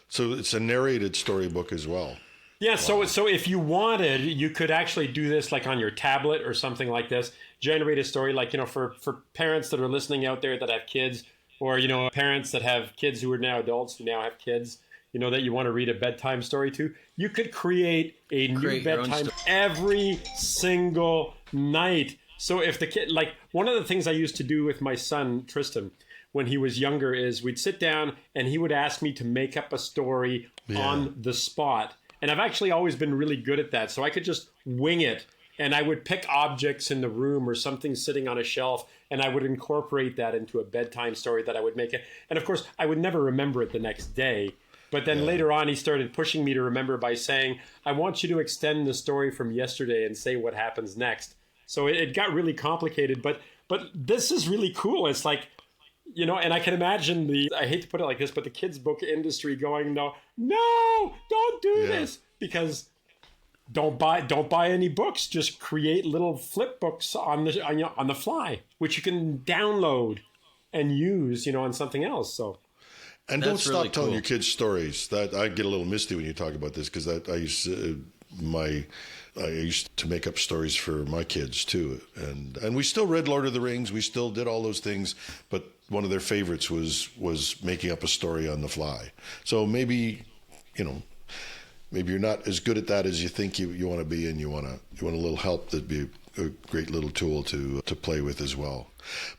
So it's a narrated storybook as well. Yeah, so if you wanted, you could actually do this like on your tablet or something like this. Generate a story for parents that are listening out there that have kids, or parents that have kids who are now adults who now have kids, that you want to read a bedtime story to. You could create a new Create your own bedtime every single night. So if the kid, like one of the things I used to do with my son Tristan when he was younger is we'd sit down and he would ask me to make up a story on the spot. And I've actually always been really good at that. So I could just wing it, and I would pick objects in the room or something sitting on a shelf, and I would incorporate that into a bedtime story that I would make it. And of course, I would never remember it the next day. But then later on, he started pushing me to remember by saying, I want you to extend the story from yesterday and say what happens next. So it got really complicated. But this is really cool. It's like, you know, and I can imagine I hate to put it like this, but the kids' book industry going, no, don't do this. Because don't buy any books. Just create little flip books on the fly, which you can download and use, you know, on something else. So. And That's don't stop really telling cool. your kids stories. That I get a little misty when you talk about this, because I used to make up stories for my kids too, and we still read Lord of the Rings. We still did all those things, but one of their favorites was making up a story on the fly. So maybe, you know, maybe you're not as good at that as you think you want to be, and you want a little help. That'd be a great little tool to play with as well.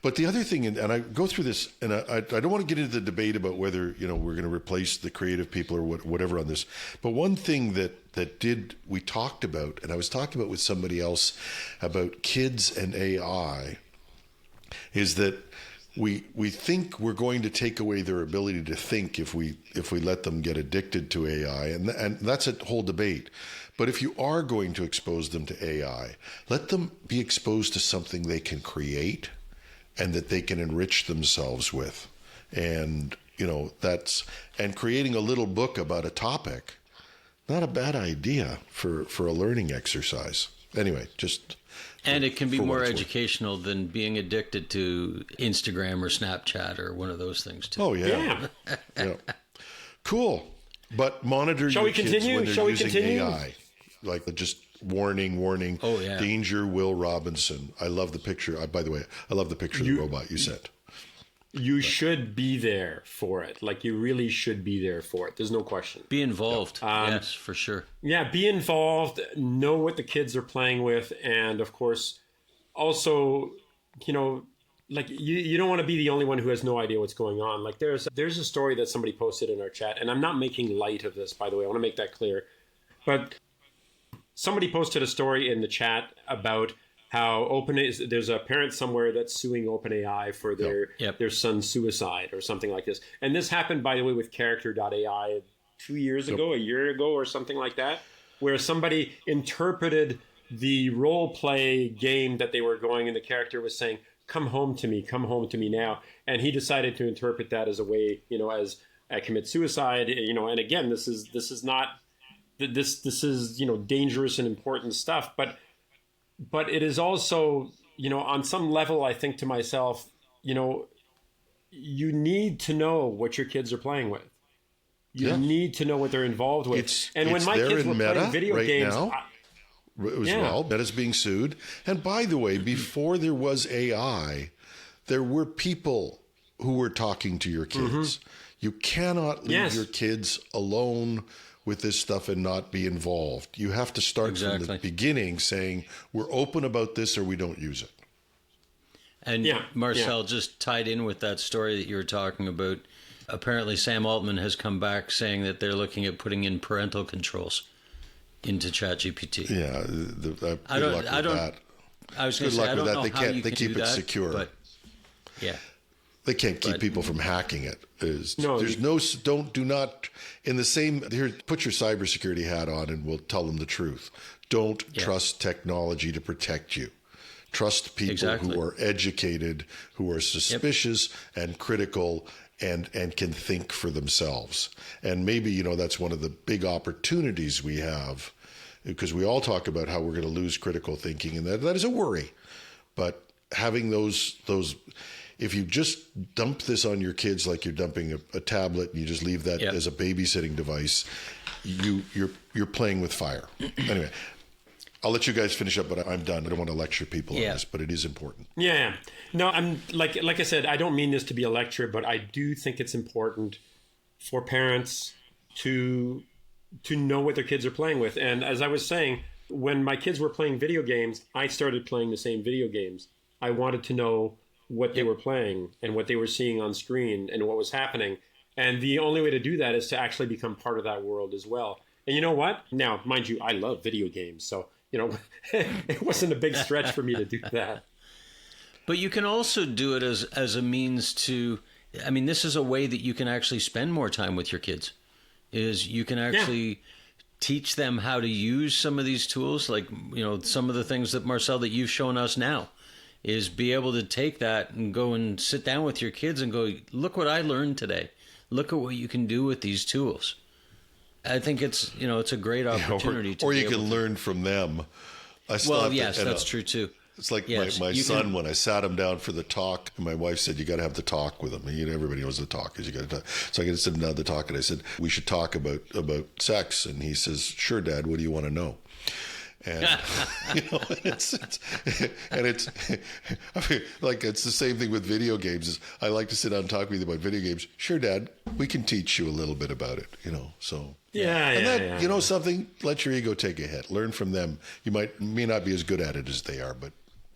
But the other thing, and I go through this, and I don't want to get into the debate about whether, you know, we're going to replace the creative people or whatever on this. But one thing that we talked about, and I was talking about with somebody else about kids and AI, is that we think we're going to take away their ability to think if we let them get addicted to AI, and that's a whole debate. But if you are going to expose them to AI, let them be exposed to something they can create and that they can enrich themselves with. And, you know, and creating a little book about a topic, not a bad idea for a learning exercise. Anyway, and it can be more educational than being addicted to Instagram or Snapchat or one of those things too. Oh, yeah. Yeah. Cool. But monitor your kids when they're using AI. Like just warning. Oh, yeah. Danger, Will Robinson. I love the picture. By the way, I love the picture of the robot you sent. You should be there for it. Like, you really should be there for it. There's no question. Be involved. Yes, for sure. Yeah, be involved. Know what the kids are playing with. And, of course, also, you know, like, you don't want to be the only one who has no idea what's going on. Like, there's a story that somebody posted in our chat. And I'm not making light of this, by the way. I want to make that clear. But somebody posted a story in the chat about how there's a parent somewhere that's suing OpenAI for their son's suicide or something like this. And this happened, by the way, with Character.ai 2 years ago, a year ago, or something like that, where somebody interpreted the role play game that they were going, and the character was saying, come home to me now. And he decided to interpret that as a way, you know, as I commit suicide, you know. And again, this is not, this is, you know, dangerous and important stuff, but it is also, you know, on some level, I think to myself, you know, you need to know what your kids are playing with. You need to know what they're involved with. When my kids were playing video games now. Well, Meta's being sued. And by the way, before there was AI, there were people who were talking to your kids. You cannot leave your kids alone with this stuff and not be involved. You have to start from the beginning saying, we're open about this or we don't use it. And Marcel, just tied in with that story that you were talking about, apparently Sam Altman has come back saying that they're looking at putting in parental controls into ChatGPT. Yeah, good luck with that. I was going to say, I don't know how you they can keep do it that, secure. But they can't keep people from hacking it. Do not, in the same, here, put your cybersecurity hat on and we'll tell them the truth. Don't trust technology to protect you. Trust people who are educated, who are suspicious and critical and can think for themselves. And maybe, you know, that's one of the big opportunities we have, because we all talk about how we're going to lose critical thinking, and that is a worry. But having those, if you just dump this on your kids like you're dumping a tablet and you just leave that as a babysitting device, you're playing with fire. Anyway, I'll let you guys finish up, but I'm done. I don't want to lecture people on this, but it is important. Yeah. No, I'm like I said, I don't mean this to be a lecture, but I do think it's important for parents to know what their kids are playing with. And as I was saying, when my kids were playing video games, I started playing the same video games. I wanted to know what they were playing and what they were seeing on screen and what was happening. And the only way to do that is to actually become part of that world as well. And you know what? Now, mind you, I love video games. So, it wasn't a big stretch for me to do that. But you can also do it as a means to, I mean, this is a way that you can actually spend more time with your kids, is you can actually teach them how to use some of these tools, like, some of the things that, Marcel, that you've shown us now, is be able to take that and go and sit down with your kids and go, look what I learned today. Look at what you can do with these tools. I think it's, it's a great opportunity. Or you can learn from them. That's true too. It's like my son, when I sat him down for the talk, and my wife said, you got to have the talk with him. Everybody knows the talk is you got to talk. So I got to sit him down at the talk, and I said, we should talk about sex. And he says, sure, Dad, what do you want to know? And it's I mean, like, it's the same thing with video games. I like to sit down and talk with you about video games. Sure, Dad, we can teach you a little bit about it. So something. Let your ego take a hit. Learn from them. You may not be as good at it as they are, but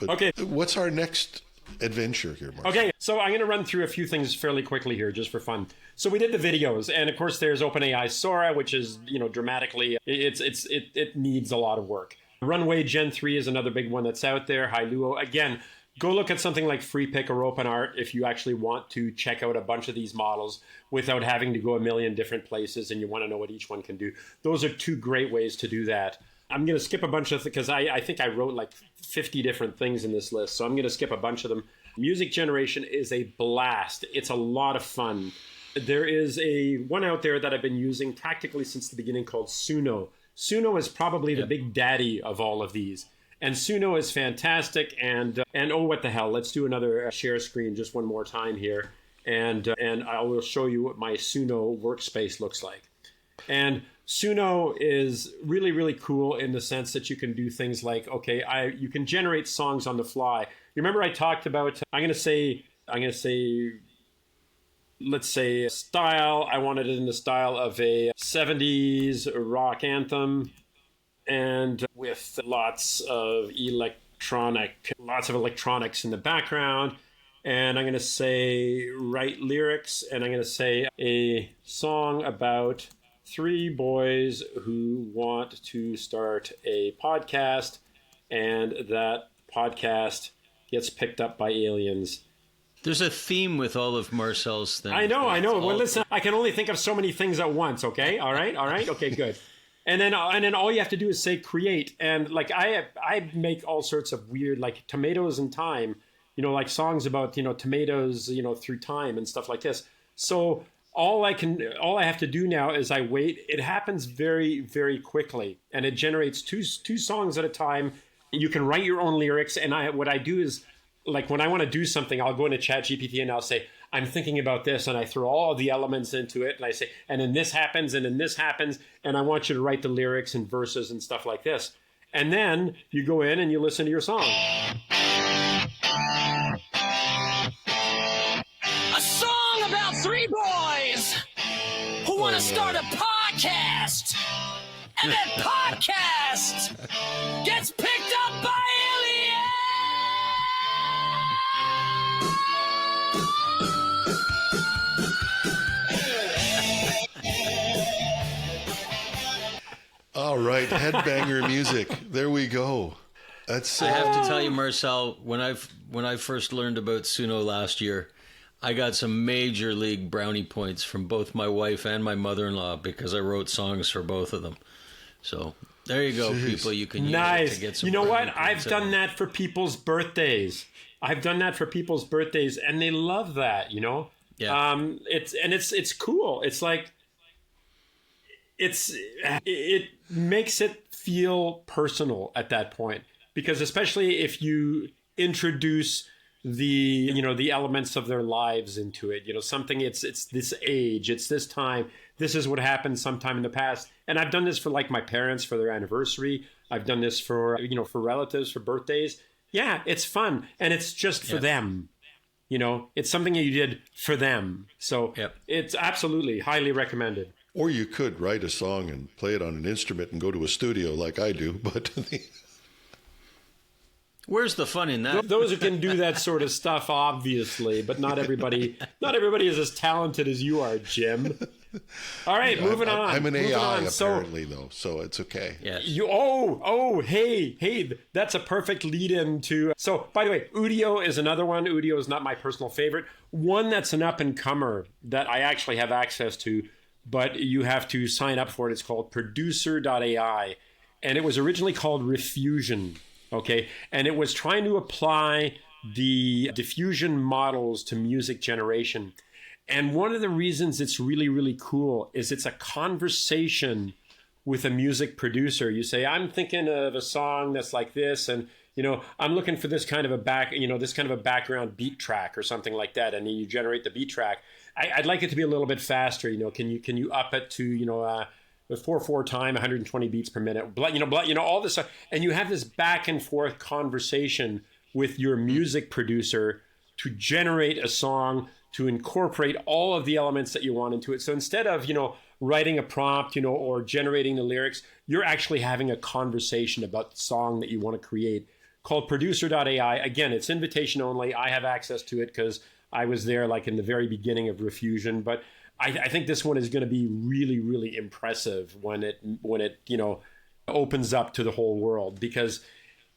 okay. What's our next adventure here, Mark? Okay, so I'm going to run through a few things fairly quickly here, just for fun. So we did the videos, and of course there's OpenAI Sora, which is dramatically it needs a lot of work. Runway Gen 3 is another big one that's out there. Hailuo, again, go look at something like FreePic or OpenArt if you actually want to check out a bunch of these models without having to go a million different places and you want to know what each one can do. Those are two great ways to do that. I'm going to skip a bunch of because I think I wrote like 50 different things in this list, so I'm going to skip a bunch of them. Music generation is a blast. It's a lot of fun. There is one out there that I've been using practically since the beginning called Suno. Suno is probably the big daddy of all of these. And Suno is fantastic. And oh, what the hell? Let's do another share screen just one more time here. And I will show you what my Suno workspace looks like. And Suno is really, really cool in the sense that you can do things like, you can generate songs on the fly. You remember I talked about, I'm going to say, let's say style. I wanted it in the style of a 70s rock anthem and with lots of electronics in the background. And I'm going to say write lyrics, and I'm going to say a song about 3 boys who want to start a podcast, and that podcast gets picked up by aliens. There's a theme with all of Marcel's things. I know. Well, listen, I can only think of so many things at once, okay? All right? Okay, good. And then all you have to do is say create. And like I make all sorts of weird, like tomatoes and time, like songs about, tomatoes, through time and stuff like this. So all I have to do now is I wait. It happens very, very quickly, and it generates two songs at a time. You can write your own lyrics. And what I do is, like, when I want to do something, I'll go into ChatGPT and I'll say, I'm thinking about this, and I throw all the elements into it, and I say, and then this happens, and then this happens, and I want you to write the lyrics and verses and stuff like this. And then you go in and you listen to your song. A song about 3 boys who want to start a podcast, and that podcast gets picked up by aliens. All right, headbanger music. There we go. That's. I have to tell you, Marcel, when I first learned about Suno last year, I got some major league brownie points from both my wife and my mother-in-law because I wrote songs for both of them. So there you go, people. You can use it to get some. You know what? points I've done that for people's birthdays. And they love that. Yeah. It's cool. It's like. It makes it feel personal at that point, because especially if you introduce the elements of their lives into it, something it's this age, it's this time, this is what happened sometime in the past. And I've done this for like my parents for their anniversary. I've done this for for relatives for birthdays. Yeah, it's fun, and it's just for them. It's something that you did for them. So It's absolutely highly recommended. Or you could write a song and play it on an instrument and go to a studio like I do, but... Where's the fun in that? Those who can do that sort of stuff, obviously, but not everybody is as talented as you are, Jim. All right, moving on. I'm an moving AI on. apparently, though, so it's okay. Yes. Hey, that's a perfect lead-in to. So, by the way, Udio is another one. Udio is not my personal favorite. One that's an up-and-comer that I actually have access to, but you have to sign up for it. It's called Producer.ai, and it was originally called Refusion. Okay, and it was trying to apply the diffusion models to music generation. And one of the reasons it's really, really cool is it's a conversation with a music producer. You say, I'm thinking of a song that's like this, and I'm looking for this kind of a background beat track or something like that, and then you generate the beat track. I'd like it to be a little bit faster. Can you up it to 4/4 time, 120 beats per minute? All this stuff, and you have this back and forth conversation with your music producer to generate a song, to incorporate all of the elements that you want into it. So instead of, writing a prompt, or generating the lyrics, you're actually having a conversation about the song that you want to create, called Producer.ai. Again, it's invitation only. I have access to it because I was there like in the very beginning of Refusion. But I think this one is going to be really, really impressive when it opens up to the whole world, because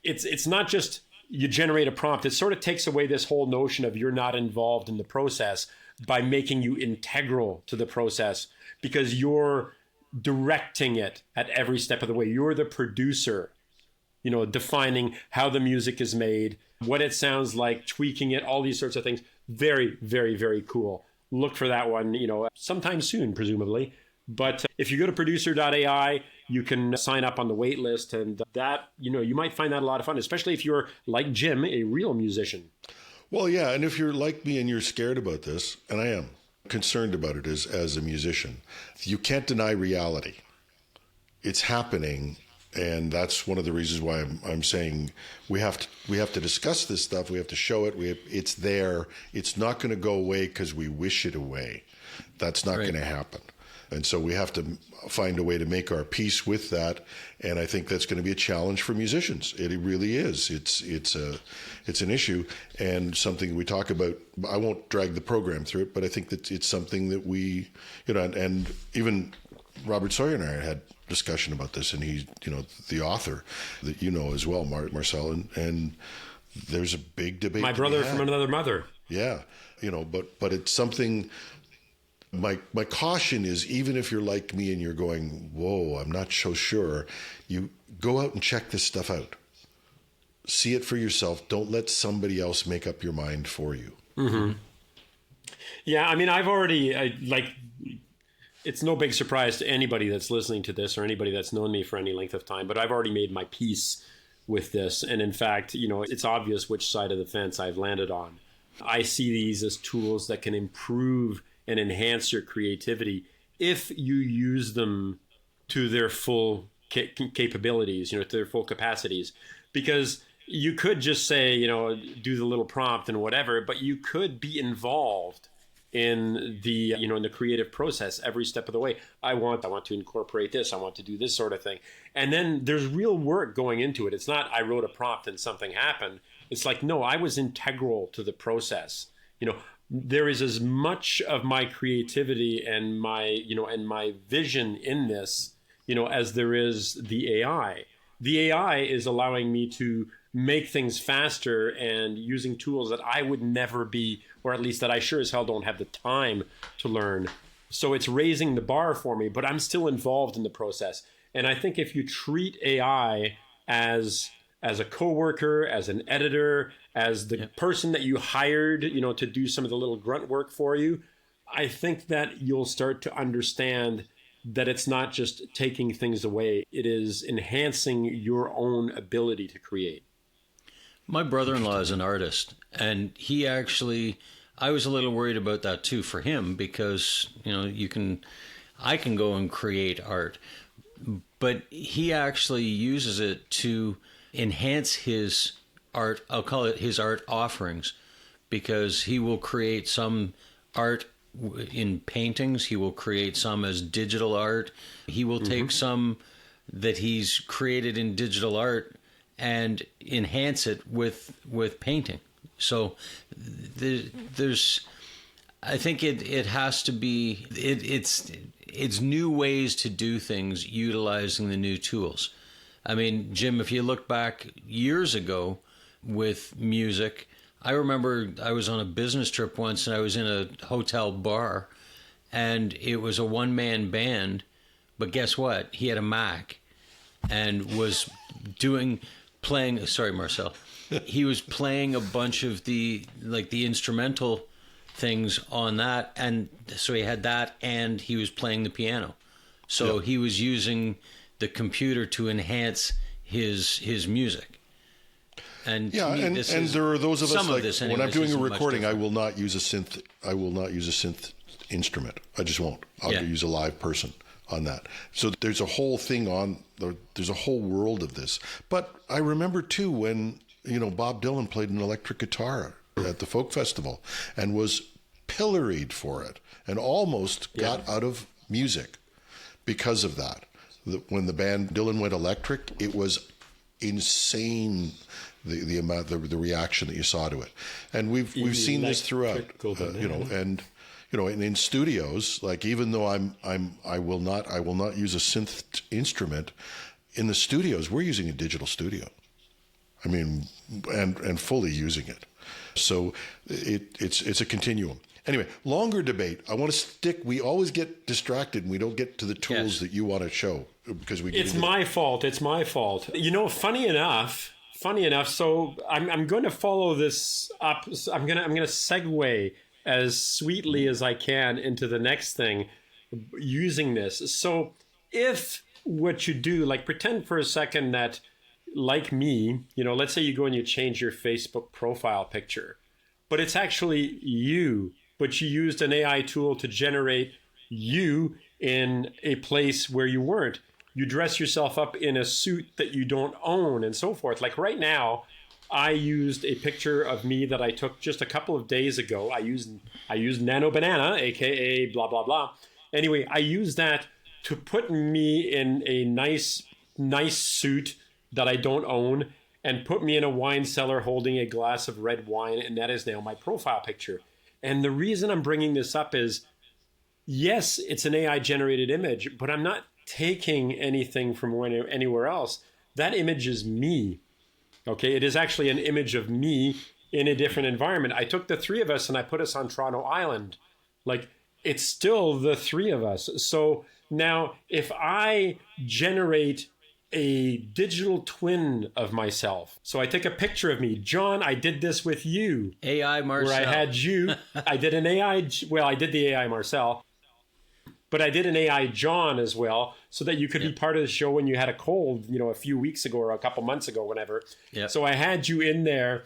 it's not just you generate a prompt. It sort of takes away this whole notion of you're not involved in the process by making you integral to the process, because you're directing it at every step of the way. You're the producer, defining how the music is made, what it sounds like, tweaking it, all these sorts of things. Very, very, very cool. Look for that one, sometime soon, presumably. But if you go to Producer.ai, you can sign up on the wait list, and that, you might find that a lot of fun, especially if you're, like Jim, a real musician. Well, yeah, and if you're like me and you're scared about this, and I am concerned about it as a musician, you can't deny reality. It's happening, and that's one of the reasons why I'm saying we have to discuss this stuff. We have to show it. It's there. It's not going to go away because we wish it away. That's not going to happen. And so we have to find a way to make our peace with that. And I think that's going to be a challenge for musicians. It really is. It's an issue and something we talk about. I won't drag the program through it, but I think that it's something that we, and even Robert Sawyer and I had discussion about this, and he's, the author that as well, Marcel, and there's a big debate. My brother from another mother. Yeah. But it's something. My caution is, even if you're like me and you're going, whoa, I'm not so sure, you go out and check this stuff out. See it for yourself. Don't let somebody else make up your mind for you. Mm-hmm. Yeah, I mean, I've already, it's no big surprise to anybody that's listening to this or anybody that's known me for any length of time, but I've already made my peace with this. And in fact, it's obvious which side of the fence I've landed on. I see these as tools that can improve and enhance your creativity if you use them to their capabilities, to their full capacities. Because you could just say, do the little prompt and whatever, but you could be involved in the, in the creative process every step of the way. I want to incorporate this. I want to do this sort of thing. And then there's real work going into it. It's not, I wrote a prompt and something happened. It's like, no, I was integral to the process. There is as much of my creativity and my vision in this, as there is the AI. The AI is allowing me to make things faster and using tools that I would never be, or at least that I sure as hell don't have the time to learn. So it's raising the bar for me, but I'm still involved in the process. And I think if you treat AI as a coworker, as an editor, as the person that you hired, to do some of the little grunt work for you, I think that you'll start to understand that it's not just taking things away. It is enhancing your own ability to create. My brother-in-law is an artist, and I was a little worried about that too for him, because, I can go and create art, but he actually uses it to enhance his art. I'll call it his art offerings, because he will create some art in paintings. He will create some as digital art. He will take some that he's created in digital art and enhance it with painting. So there's I think it has to be it's new ways to do things utilizing the new tools. I mean, Jim, if you look back years ago with music, I remember I was on a business trip once and I was in a hotel bar and it was a one-man band, but guess what? He had a Mac and was playing, sorry, Marcel. He was playing a bunch of the instrumental things on that, and so he had that and he was playing the piano. So he was using the computer to enhance his music. And and there are those of us like when I'm doing a recording, I will not use a synth. I will not use a synth instrument. I just won't. I'll use a live person on that. So there's a whole thing there's a whole world of this. But I remember too when Bob Dylan played an electric guitar at the folk festival and was pilloried for it and almost got out of music because of that. When the band Dylan went electric, it was insane. The amount, the reaction that you saw to it, and we've seen this throughout, and in studios, like even though I will not use a synth instrument in the studios, we're using a digital studio. I mean, and fully using it. So it's a continuum. Anyway, longer debate. I want to stick. We always get distracted and we don't get to the tools that you want to show because we. It's my fault. It's my fault. Funny enough. So I'm going to follow this up. So I'm going to segue as sweetly as I can into the next thing using this. So if what you do, like pretend for a second that, like me, let's say you go and you change your Facebook profile picture, but it's actually you, but you used an AI tool to generate you in a place where you weren't. You dress yourself up in a suit that you don't own and so forth. Like right now, I used a picture of me that I took just a couple of days ago. I used Nano Banana, aka blah blah blah. Anyway, I used that to put me in a nice suit that I don't own and put me in a wine cellar holding a glass of red wine, and that is now my profile picture. And the reason I'm bringing this up is, yes, it's an AI generated image, but I'm not taking anything from anywhere else. That image is me. Okay, it is actually an image of me in a different environment. I took the three of us and I put us on Toronto Island. Like, it's still the three of us. So now if I generate a digital twin of myself, so I take a picture of me, John, I did this with you. AI Marcel. Where I had you. I did an AI, I did the AI Marcel. But I did an AI John as well, so that you could be part of the show when you had a cold, a few weeks ago or a couple months ago, whenever. Yep. So I had you in there,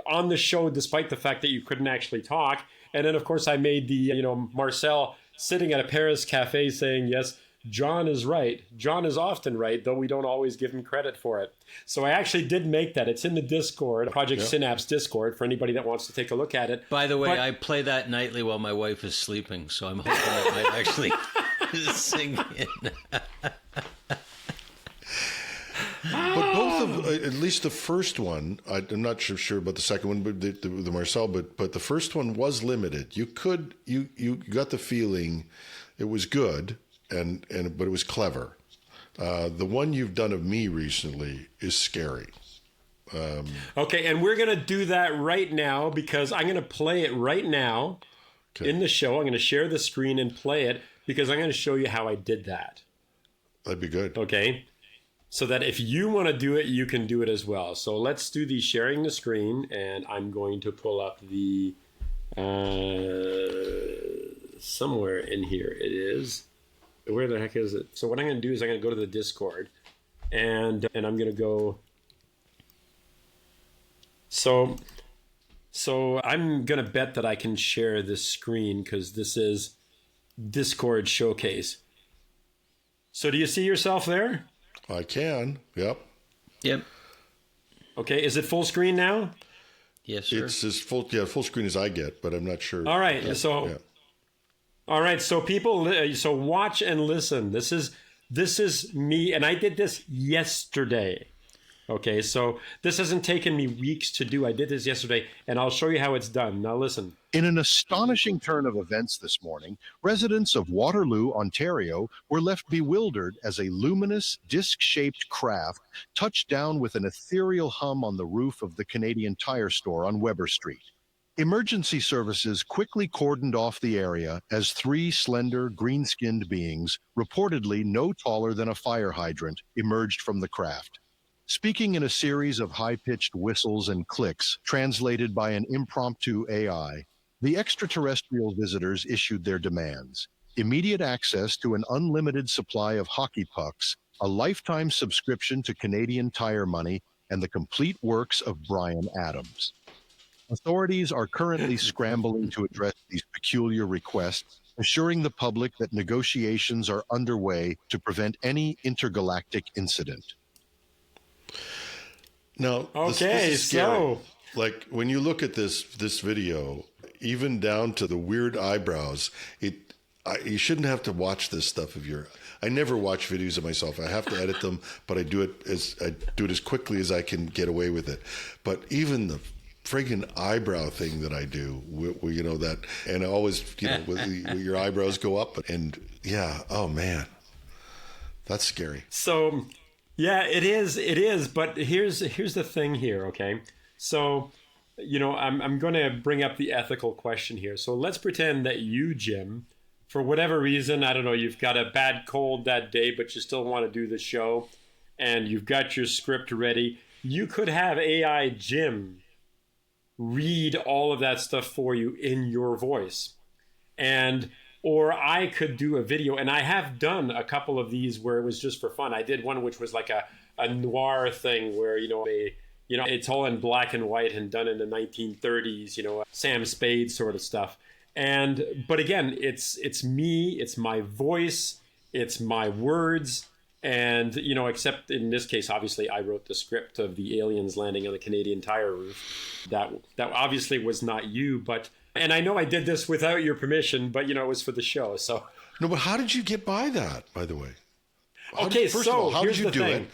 on the show, despite the fact that you couldn't actually talk. And then, of course, I made the, Marcel sitting at a Paris cafe saying, yes, John is right. John is often right, though we don't always give him credit for it. So I actually did make that. It's in the Discord, Project Synapse Discord, for anybody that wants to take a look at it. By the way, I play that nightly while my wife is sleeping, so I'm hoping it might actually sing in. But both of, at least the first one, I'm not sure about the second one, but the Marcel, but the first one was limited. You got the feeling it was good, but it was clever. The one you've done of me recently is scary. Okay, and we're going to do that right now because I'm going to play it right now in the show. I'm going to share the screen and play it because I'm going to show you how I did that. That'd be good. Okay, so that if you want to do it, you can do it as well. So let's do the sharing the screen, and I'm going to pull up the somewhere in here it is. Where the heck is it? So what I'm going to do is I'm going to go to the Discord, and I'm going to go. So I'm going to bet that I can share this screen because this is Discord Showcase. So do you see yourself there? I can. Yep. Okay. Is it full screen now? Yes, sir. It's as full screen as I get, but I'm not sure. All right. All right, so people, so watch and listen. This is me, and I did this yesterday. Okay, so this hasn't taken me weeks to do. I did this yesterday, and I'll show you how it's done. Now listen. In an astonishing turn of events this morning, residents of Waterloo, Ontario, were left bewildered as a luminous, disc-shaped craft touched down with an ethereal hum on the roof of the Canadian Tire store on Weber Street. Emergency services quickly cordoned off the area as three slender, green-skinned beings, reportedly no taller than a fire hydrant, emerged from the craft. Speaking in a series of high-pitched whistles and clicks, translated by an impromptu AI, the extraterrestrial visitors issued their demands: immediate access to an unlimited supply of hockey pucks, a lifetime subscription to Canadian Tire Money, and the complete works of Bryan Adams. Authorities are currently scrambling to address these peculiar requests, assuring the public that negotiations are underway to prevent any intergalactic incident. Now, this is scary. Like when you look at this video, even down to the weird eyebrows, you shouldn't have to watch this stuff if you're. I never watch videos of myself. I have to edit them, but I do it as quickly as I can get away with it. But even the friggin' eyebrow thing that I do, you know that, and I always, with your eyebrows go up, and yeah, oh man, that's scary. So. Yeah, it is. But here's the thing here, okay? So, I'm going to bring up the ethical question here. So let's pretend that you, Jim, for whatever reason, I don't know, you've got a bad cold that day, but you still want to do the show, and you've got your script ready. You could have AI Jim read all of that stuff for you in your voice. Or I could do a video, and I have done a couple of these where it was just for fun. I did one which was like a noir thing where, it's all in black and white and done in the 1930s, Sam Spade sort of stuff. But again, it's me, it's my voice, it's my words. And, except in this case, obviously, I wrote the script of the aliens landing on the Canadian Tire roof. That obviously was not you, and I know I did this without your permission, but, it was for the show, so. No, but how did you get by that, by the way? First of all, how did you do it?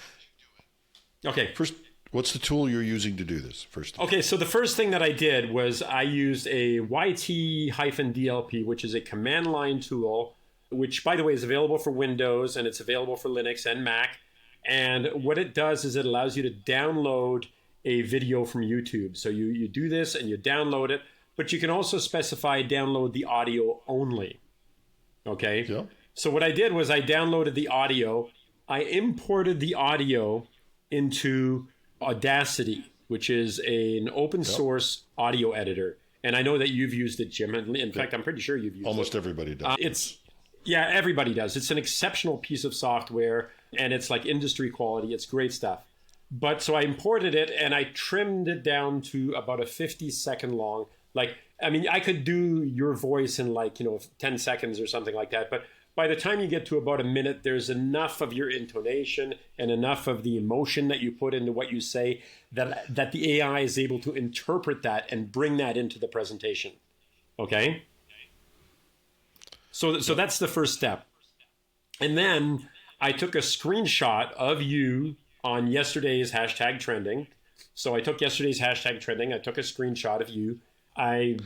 Okay. First, what's the tool you're using to do this? Okay, so the first thing that I did was I used a YT-DLP, which is a command line tool, which, by the way, is available for Windows, and it's available for Linux and Mac. And what it does is it allows you to download a video from YouTube. So you do this and you download it. But you can also specify download the audio only. Okay? Yeah. So what I did was I downloaded the audio. I imported the audio into Audacity, which is an open source audio editor. And I know that you've used it, Jim. In fact, I'm pretty sure you've used it. Almost everybody does. Everybody does. It's an exceptional piece of software, and it's like industry quality. It's great stuff. But so I imported it, and I trimmed it down to about a 50-second long. I could do your voice in 10 seconds or something like that. But by the time you get to about a minute, there's enough of your intonation and enough of the emotion that you put into what you say that the AI is able to interpret that and bring that into the presentation. Okay? So that's the first step. And then I took a screenshot of you on yesterday's hashtag trending. So I took yesterday's hashtag trending. I took a screenshot of you. I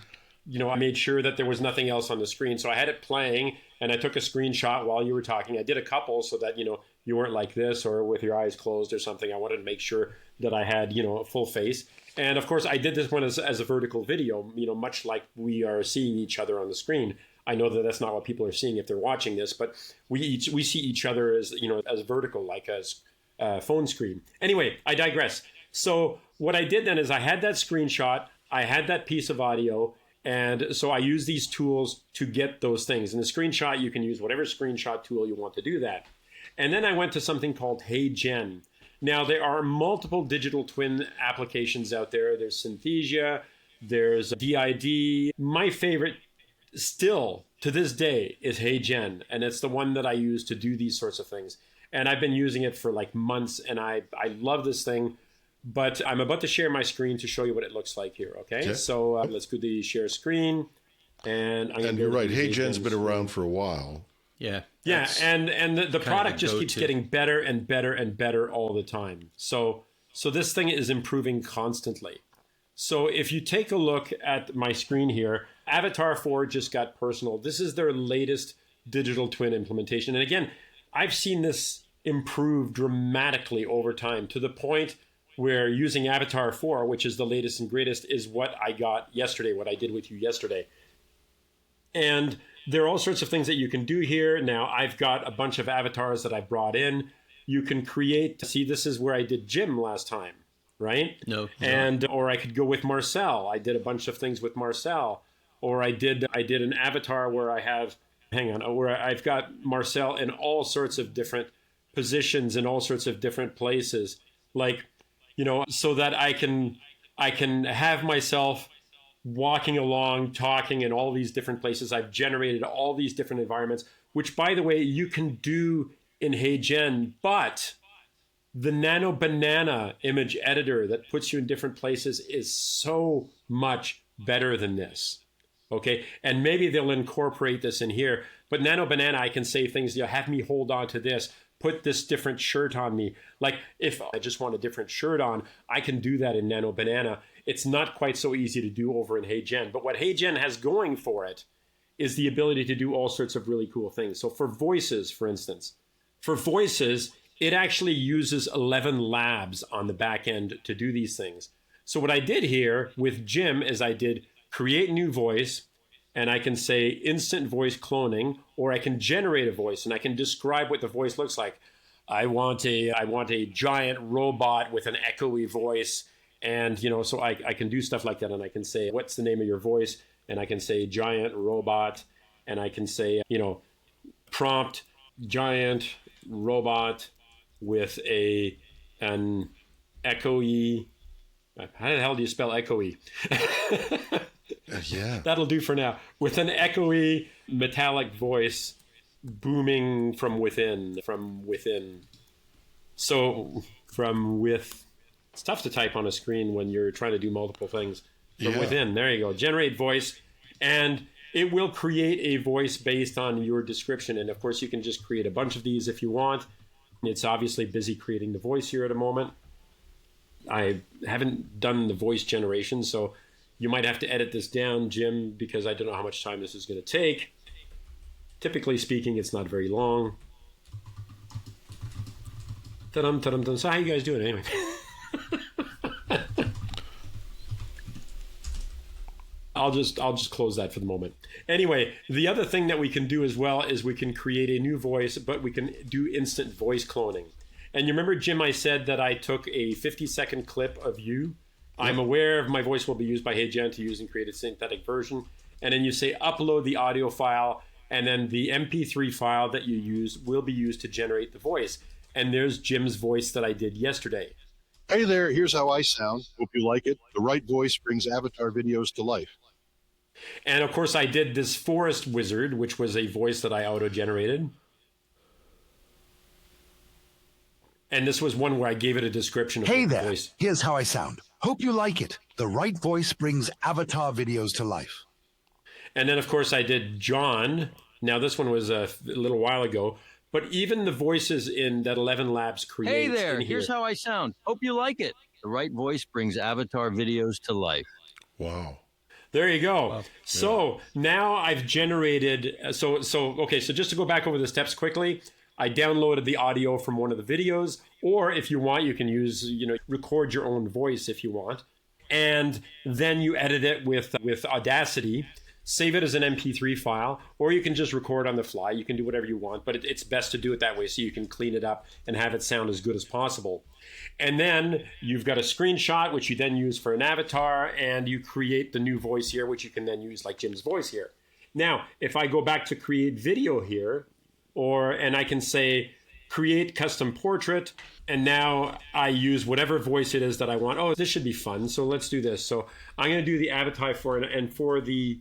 made sure that there was nothing else on the screen. So I had it playing, and I took a screenshot while you were talking. I did a couple so that, you weren't like this or with your eyes closed or something. I wanted to make sure that I had, a full face. And of course, I did this one as a vertical video, much like we are seeing each other on the screen. I know that that's not what people are seeing if they're watching this, but we see each other as, as vertical, like as phone screen. Anyway, I digress. So what I did then is I had that screenshot, I had that piece of audio, and so I use these tools to get those things. In the screenshot, you can use whatever screenshot tool you want to do that. And then I went to something called Heygen. Now, there are multiple digital twin applications out there. There's Synthesia, there's DID. My favorite still to this day is Heygen, and it's the one that I use to do these sorts of things. And I've been using it for months, and I love this thing. But I'm about to share my screen to show you what it looks like here, okay? So let's go to the share screen. And you're right, Heygen's been around for a while. Yeah. Yeah, and the product just keeps getting better and better and better all the time. So So this thing is improving constantly. So if you take a look at my screen here, Avatar 4 just got personal. This is their latest digital twin implementation. And again, I've seen this improve dramatically over time to the point where using Avatar 4, which is the latest and greatest, is what I got yesterday, what I did with you yesterday. And there are all sorts of things that you can do here. Now, I've got a bunch of avatars that I brought in. You can create, see, this is where I did Jim last time, right? No. And, or I could go with Marcel. I did a bunch of things with Marcel. Or I did an avatar where I have, where I've got Marcel in all sorts of different positions in all sorts of different places. Like, you know, so that I can have myself walking along, talking in all these different places. I've generated all these different environments, which, by the way, you can do in Heygen, but the Nano Banana image editor that puts you in different places is so much better than this. Okay, and maybe they'll incorporate this in here, but Nano Banana, I can say things, you know, have me hold on to this, put this different shirt on me. Like if I just want a different shirt on, I can do that in Nano Banana. It's not quite so easy to do over in Heygen, but what Heygen has going for it is the ability to do all sorts of really cool things. So for voices, for instance, it actually uses 11 labs on the back end to do these things. So what I did here with Jim is I did create new voice, and I can say instant voice cloning, or I can generate a voice and I can describe what the voice looks like. I want a giant robot with an echoey voice. And, you know, so I can do stuff like that. And I can say, what's the name of your voice? And I can say giant robot. And I can say, you know, prompt giant robot with an echoey. How the hell do you spell echoey? Yeah. That'll do for now. With an echoey metallic voice booming from within. So it's tough to type on a screen when you're trying to do multiple things. From within, there you go. Generate voice, and it will create a voice based on your description. And of course, you can just create a bunch of these if you want. It's obviously busy creating the voice here at the moment. I haven't done the voice generation, so you might have to edit this down, Jim, because I don't know how much time this is going to take. Typically speaking, it's not very long. Ta-dum, ta-dum, ta-dum. So how you guys doing anyway? I'll just close that for the moment. Anyway, the other thing that we can do as well is we can create a new voice, but we can do instant voice cloning. And you remember, Jim, I said that I took a 50-second clip of you. I'm aware of my voice will be used by Heygen to use and create a synthetic version. And then you say upload the audio file, and then the MP3 file that you use will be used to generate the voice. And there's Jim's voice that I did yesterday. Hey there, here's how I sound. Hope you like it. The right voice brings avatar videos to life. And of course, I did this forest wizard, which was a voice that I auto-generated. And this was one where I gave it a description of Hey the there, voice. here's how I sound. Hope you like it. The right voice brings avatar videos to life. And then, of course, I did John. Now, this one was a little while ago. But even the voices in that 11 Labs create. Hey there, here's how I sound. Hope you like it. The right voice brings avatar videos to life. Wow. There you go. Wow. So now I've generated. So just to go back over the steps quickly, I downloaded the audio from one of the videos, or if you want, you can use, record your own voice if you want. And then you edit it with Audacity, save it as an MP3 file, or you can just record on the fly. You can do whatever you want, but it's best to do it that way so you can clean it up and have it sound as good as possible. And then you've got a screenshot, which you then use for an avatar, and you create the new voice here, which you can then use like Jim's voice here. Now, if I go back to create video here, and I can say create custom portrait, and now I use whatever voice it is that I want. Oh, this should be fun. So let's do this. So I'm going to do the avatar for it, and for the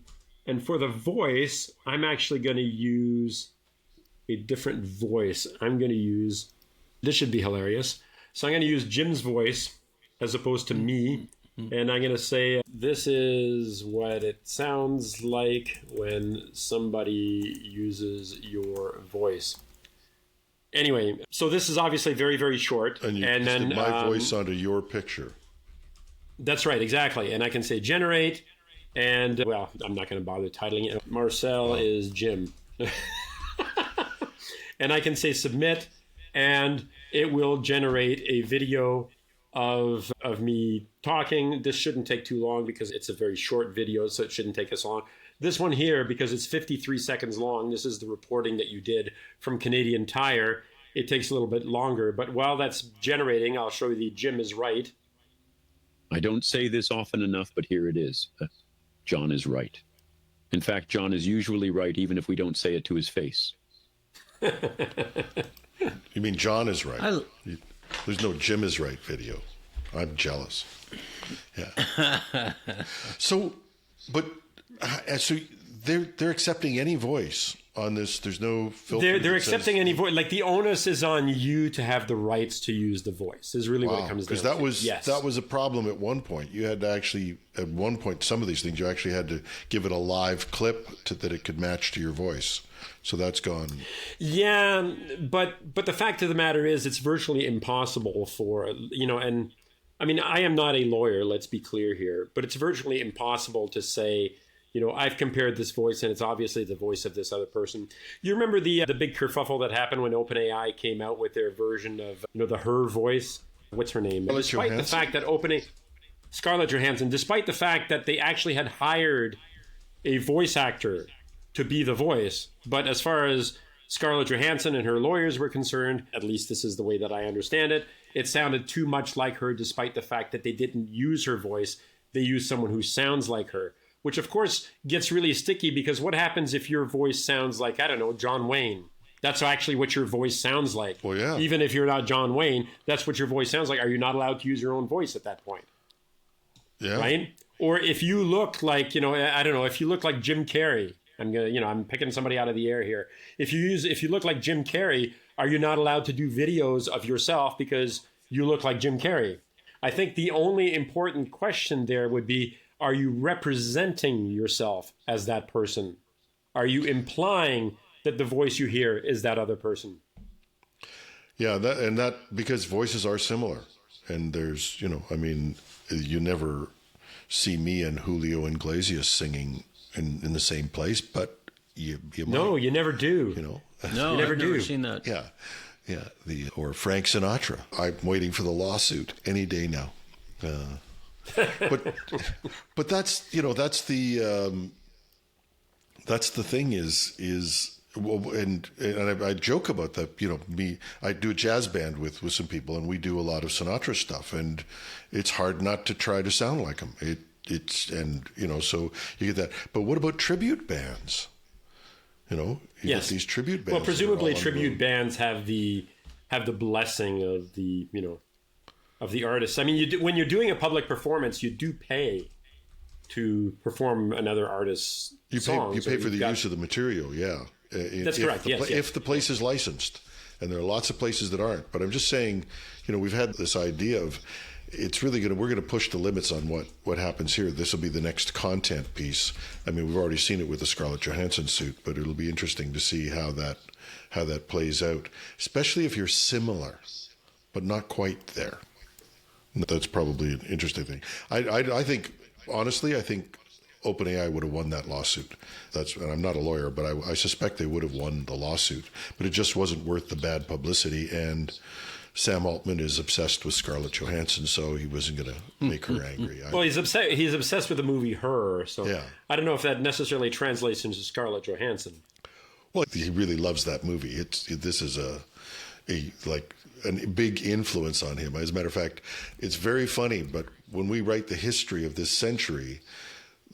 voice, I'm actually going to use a different voice. I'm going to use, this should be hilarious. So I'm going to use Jim's voice as opposed to me. And I'm going to say, this is what it sounds like when somebody uses your voice. Anyway, so this is obviously very, very short. And you pasted my voice onto your picture. That's right, exactly. And I can say generate, and, well, I'm not going to bother titling it. Marcel is Jim. And I can say submit, and it will generate a video of me talking. This shouldn't take too long because it's a very short video, so it shouldn't take us long. This one here, because it's 53 seconds long, this is the reporting that you did from Canadian Tire. It takes a little bit longer, but while that's generating, I'll show you the Jim is right. I don't say this often enough, but here it is. John is right. In fact, John is usually right, even if we don't say it to his face. You mean John is right? There's no Jim is right video. I'm jealous. Yeah. So they're accepting any voice on this. There's no filter. They're accepting any voice. Like, the onus is on you to have the rights to use the voice. Is really what it comes down to. Because that was a problem at one point. You had to actually, at one point, some of these things you actually had to give it a live clip that it could match to your voice. So that's gone. Yeah, but the fact of the matter is, it's virtually impossible for, and I mean, I am not a lawyer, let's be clear here, but it's virtually impossible to say, I've compared this voice and it's obviously the voice of this other person. You remember the big kerfuffle that happened when OpenAI came out with their version of, the her voice? What's her name? Despite the fact that Scarlett Johansson, despite the fact that they actually had hired a voice actor to be the voice. But as far as Scarlett Johansson and her lawyers were concerned, at least this is the way that I understand it, it sounded too much like her, despite the fact that they didn't use her voice. They used someone who sounds like her, which of course gets really sticky, because what happens if your voice sounds like, I don't know, John Wayne? That's actually what your voice sounds like. Well, yeah. Even if you're not John Wayne, that's what your voice sounds like. Are you not allowed to use your own voice at that point? Yeah. Right? Or if you look like, I don't know, if you look like Jim Carrey, I'm picking somebody out of the air here. If you look like Jim Carrey, are you not allowed to do videos of yourself because you look like Jim Carrey? I think the only important question there would be, are you representing yourself as that person? Are you implying that the voice you hear is that other person? Yeah, that because voices are similar, and there's, you never see me and Julio Iglesias singing in the same place, but you might. No, you never do. No, you never I've do. never seen that. Yeah. Or Frank Sinatra. I'm waiting for the lawsuit any day now. But that's the thing is well, and I joke about that. I do a jazz band with some people, and we do a lot of Sinatra stuff, and it's hard not to try to sound like him. So you get that. But what about tribute bands? You yes. get these tribute bands. Well, presumably tribute bands have the blessing of the of the artists. I mean, when you're doing a public performance, you do pay to perform another artist's songs. You pay for the use of the material. Yeah, that's correct. Yes. If the place is licensed, and there are lots of places that aren't. But I'm just saying, we've had this idea of. It's really we're going to push the limits on what happens here. This will be the next content piece. I mean, we've already seen it with the Scarlett Johansson suit, but it'll be interesting to see how that plays out, especially if you're similar, but not quite there. That's probably an interesting thing. I think, honestly, OpenAI would have won that lawsuit. And I'm not a lawyer, but I suspect they would have won the lawsuit, but it just wasn't worth the bad publicity. And Sam Altman is obsessed with Scarlett Johansson, so he wasn't going to make her angry. Well, he's obsessed with the movie Her, so yeah. I don't know if that necessarily translates into Scarlett Johansson. Well, he really loves that movie. This is a big influence on him. As a matter of fact, it's very funny, but when we write the history of this century,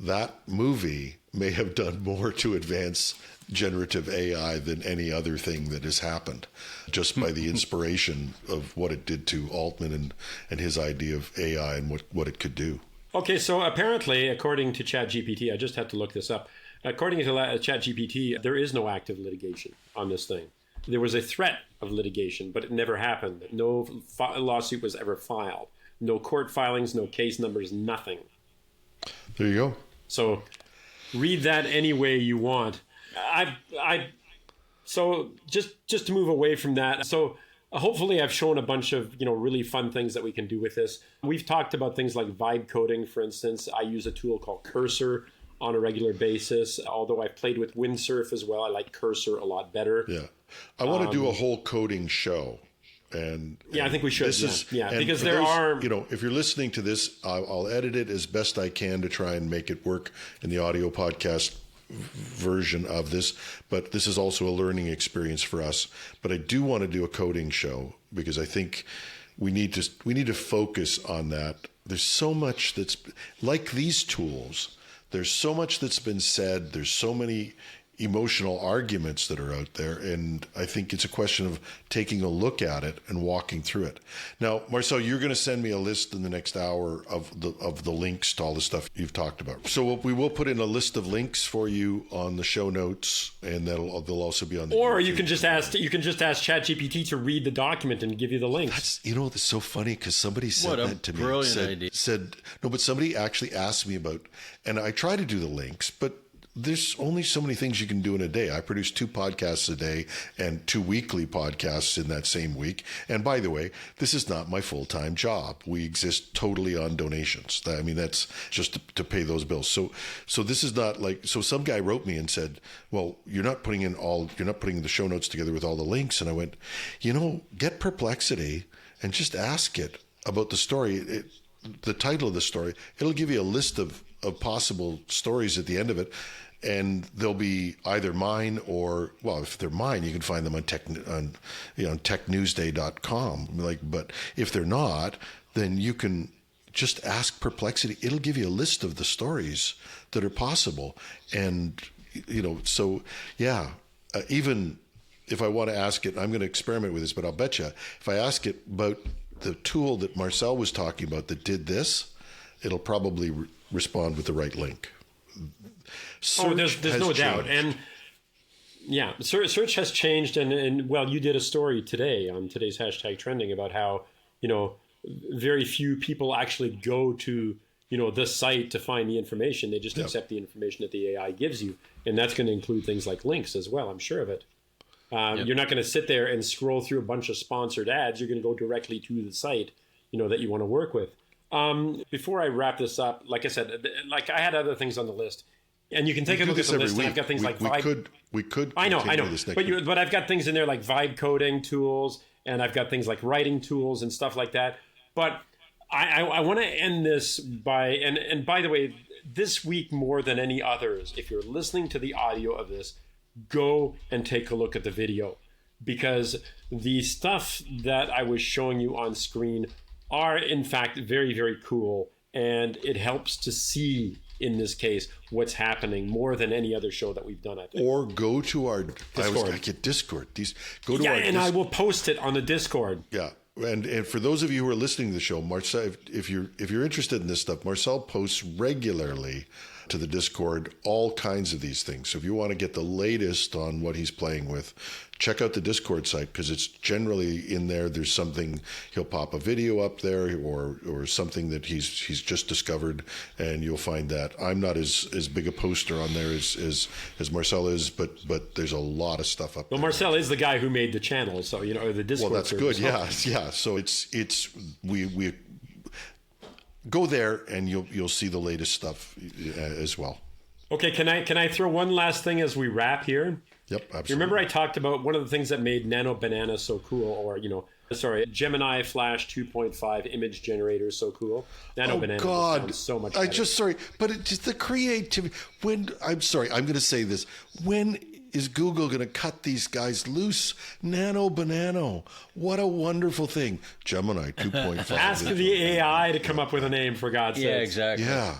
that movie may have done more to advance generative AI than any other thing that has happened, just by the inspiration of what it did to Altman and his idea of AI and what it could do. Okay, so apparently, according to ChatGPT, I just had to look this up. According to ChatGPT, there is no active litigation on this thing. There was a threat of litigation, but it never happened. No lawsuit was ever filed. No court filings, no case numbers, nothing. There you go. So read that any way you want. So just to move away from that. So hopefully I've shown a bunch of, really fun things that we can do with this. We've talked about things like vibe coding, for instance. I use a tool called Cursor on a regular basis. Although I've played with Windsurf as well, I like Cursor a lot better. Yeah. I want to do a whole coding show. And I think we should. Because there are, if you're listening to this, I'll edit it as best I can to try and make it work in the audio podcast version of this. But this is also a learning experience for us. But I do want to do a coding show because I think we need to focus on that. There's so much that's like these tools. There's so much that's been said. There's so many emotional arguments that are out there, and I think it's a question of taking a look at it and walking through it. Now, Marcel, you're going to send me a list in the next hour of the links to all the stuff you've talked about. So we will put in a list of links for you on the show notes, and they'll also be on the Or YouTube. you can just ask ChatGPT to read the document and give you the links. That's so funny because somebody said that to me. Brilliant idea. But somebody actually asked me about, and I try to do the links, but there's only so many things you can do in a day. I produce 2 podcasts a day and 2 weekly podcasts in that same week. And by the way, this is not my full-time job. We exist totally on donations. I mean, that's just to pay those bills. So this is not like, so some guy wrote me and said, well, you're not putting the show notes together with all the links. And I went, get Perplexity and just ask it about the story. The title of the story, it'll give you a list of possible stories at the end of it. And they'll be either mine or, well, if they're mine, you can find them on technewsday.com. But if they're not, then you can just ask Perplexity. It'll give you a list of the stories that are possible. And, even if I want to ask it, I'm going to experiment with this, but I'll bet you if I ask it about the tool that Marcel was talking about that did this, it'll probably respond with the right link. There's no doubt. And search has changed. And you did a story today on today's hashtag trending about how, very few people actually go to, the site to find the information. They just accept the information that the AI gives you. And that's going to include things like links as well. I'm sure of it. You're not going to sit there and scroll through a bunch of sponsored ads. You're going to go directly to the site, that you want to work with. Before I wrap this up, like I said, I had other things on the list. And you can take a look at the list. And I've got things like vibe. We could. I know. This next But I've got things in there like vibe coding tools, and I've got things like writing tools and stuff like that. But I want to end this by and by the way, this week more than any others, if you're listening to the audio of this, go and take a look at the video, because the stuff that I was showing you on screen are in fact very, very cool, and it helps to see, in this case, what's happening more than any other show that we've done, I think. Or go to our Discord. I get Discord. I will post it on the Discord. Yeah. And for those of you who are listening to the show, Marcel, if you're interested in this stuff, Marcel posts regularly to the Discord all kinds of these things. So if you want to get the latest on what he's playing with, check out the Discord site, because it's generally in there. There's something, he'll pop a video up there or something that he's just discovered, and you'll find that. I'm not as big a poster on there as Marcel is, but there's a lot of stuff up there. Well, Marcel is the guy who made the channel, so or the Discord. Well, that's good. Yeah. So we go there and you'll see the latest stuff as well. Okay, can I throw one last thing as we wrap here? Yep, absolutely. You remember I talked about one of the things that made Nano Banana so cool, or Gemini Flash 2.5 image generator so cool. Nano Banana sounds so much better. But it's just the creativity. I'm going to say this. When is Google going to cut these guys loose? Nano Banana. What a wonderful thing. Gemini 2.5. Ask the AI to come up with a name, for God's sake. Yeah, exactly. Yeah.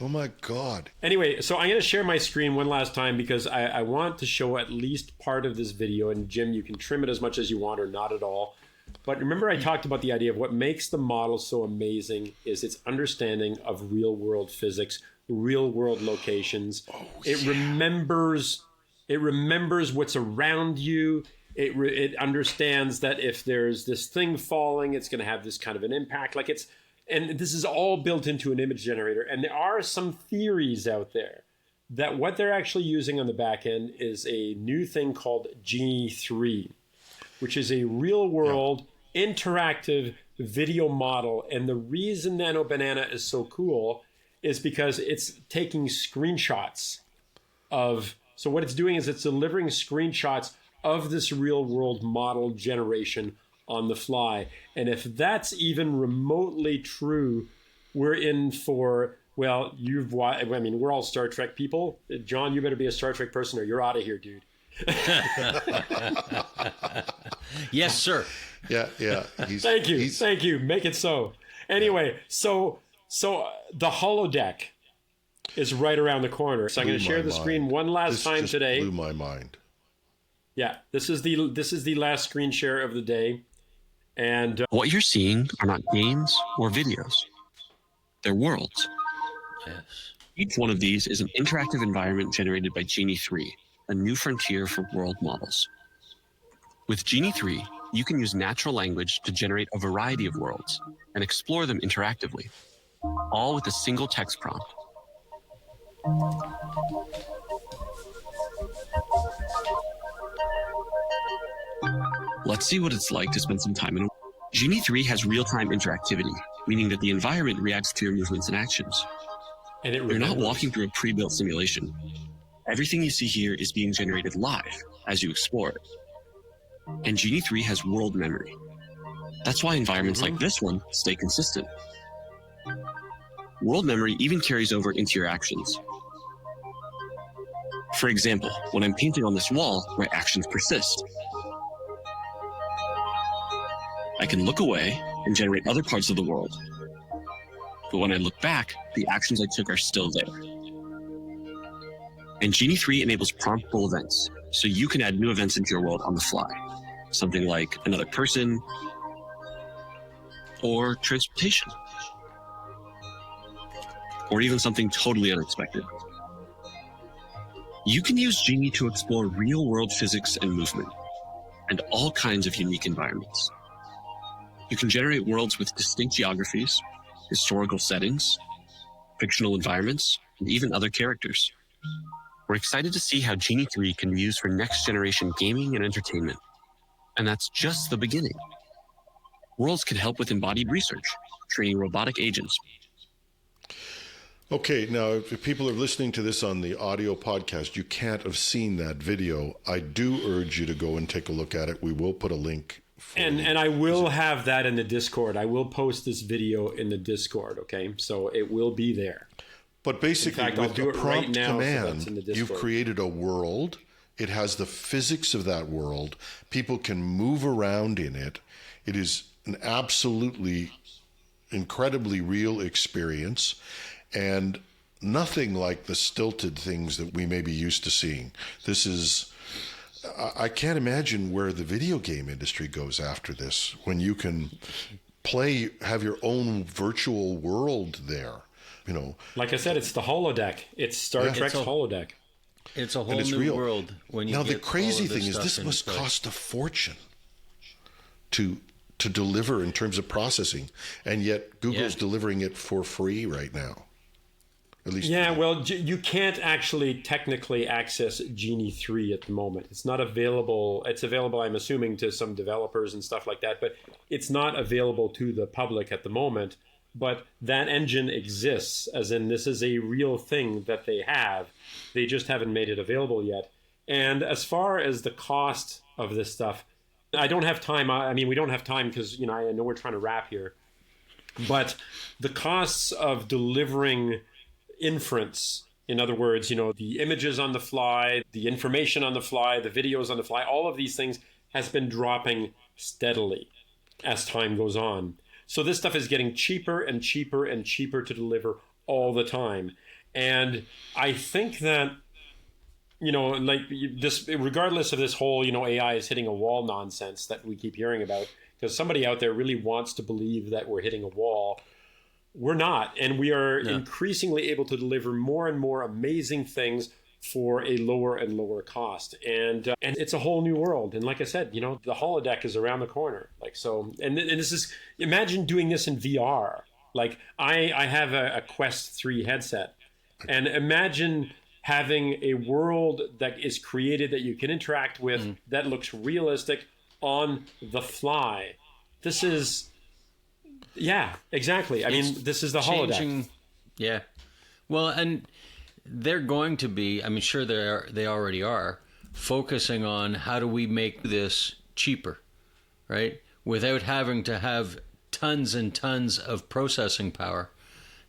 Oh my God. Anyway, so I'm going to share my screen one last time, because I want to show at least part of this video. And Jim, you can trim it as much as you want or not at all. But remember, I talked about the idea of what makes the model so amazing is its understanding of real world physics, real world locations. It remembers what's around you. It understands that if there's this thing falling, it's going to have this kind of an impact. And this is all built into an image generator. And there are some theories out there that what they're actually using on the back end is a new thing called Genie 3, which is a real world interactive video model. And the reason Nano Banana is so cool is because it's taking screenshots of, so what it's doing is it's delivering screenshots of this real world model generation on the fly. And if that's even remotely true, we're in for, well, you've watched, I mean, we're all Star Trek people. John, you better be a Star Trek person or you're out of here, dude. Yes, sir. Yeah. Thank you. Make it so. Anyway, so the holodeck is right around the corner. So I'm going to share the screen one last time today. Blew my mind. Yeah, this is the last screen share of the day. And what you're seeing are not games or videos. They're worlds. Yes. Each one of these is an interactive environment generated by Genie 3, a new frontier for world models. With Genie 3, you can use natural language to generate a variety of worlds and explore them interactively, all with a single text prompt. Let's see what it's like to spend some time in a... Genie 3 has real-time interactivity, meaning that the environment reacts to your movements and actions. And you're not walking through a pre-built simulation. Everything you see here is being generated live as you explore it. And Genie 3 has world memory. That's why environments like this one stay consistent. World memory even carries over into your actions. For example, when I'm painting on this wall, my actions persist. I can look away and generate other parts of the world. But when I look back, the actions I took are still there. And Genie 3 enables promptable events, so you can add new events into your world on the fly. Something like another person or transportation. Or even something totally unexpected. You can use Genie to explore real-world physics and movement, and all kinds of unique environments. You can generate worlds with distinct geographies, historical settings, fictional environments, and even other characters. We're excited to see how Genie 3 can be used for next-generation gaming and entertainment. And that's just the beginning. Worlds can help with embodied research, training robotic agents. Okay, now if people are listening to this on the audio podcast, you can't have seen that video. I do urge you to go and take a look at it. We will put a link. And I will have that in the Discord. I will post this video in the Discord, okay? So it will be there. But basically, in fact, with I'll do the it prompt right now, command, so you've created a world. It has the physics of that world. People can move around in it. It is an absolutely incredibly real experience, and nothing like the stilted things that we may be used to seeing. This is... I can't imagine where the video game industry goes after this, when you can have your own virtual world there, you know. Like I said, it's the holodeck. It's Star Trek's holodeck. It's a whole new world. When you now, get the crazy thing is this must place. cost a fortune to deliver in terms of processing, and yet Google's delivering it for free right now. At least, well, you can't actually technically access Genie 3 at the moment. It's not available. It's available, I'm assuming, to some developers and stuff like that, but it's not available to the public at the moment. But that engine exists, as in this is a real thing that they have. They just haven't made it available yet. And as far as the cost of this stuff, I don't have time. I mean, we don't have time because, you know, I know we're trying to wrap here. But the costs of delivering inference, in other words, you know, the images on the fly, the information on the fly, the videos on the fly, all of these things has been dropping steadily as time goes on. So this stuff is getting cheaper and cheaper and cheaper to deliver all the time. And I think that, you know, like this, regardless of this whole, you know, AI is hitting a wall nonsense that we keep hearing about, because somebody out there really wants to believe that we're hitting a wall. We're not, and we are increasingly able to deliver more and more amazing things for a lower and lower cost, and it's a whole new world. And like I said, you know, the holodeck is around the corner. Like so, and this is, imagine doing this in VR. Like I have a Quest 3 headset, and imagine having a world that is created that you can interact with that looks realistic on the fly. This is, yeah, exactly. I mean, this is the holodeck. Yeah. Well, and they're going to be, I mean, sure they already are, focusing on how do we make this cheaper, right? Without having to have tons and tons of processing power.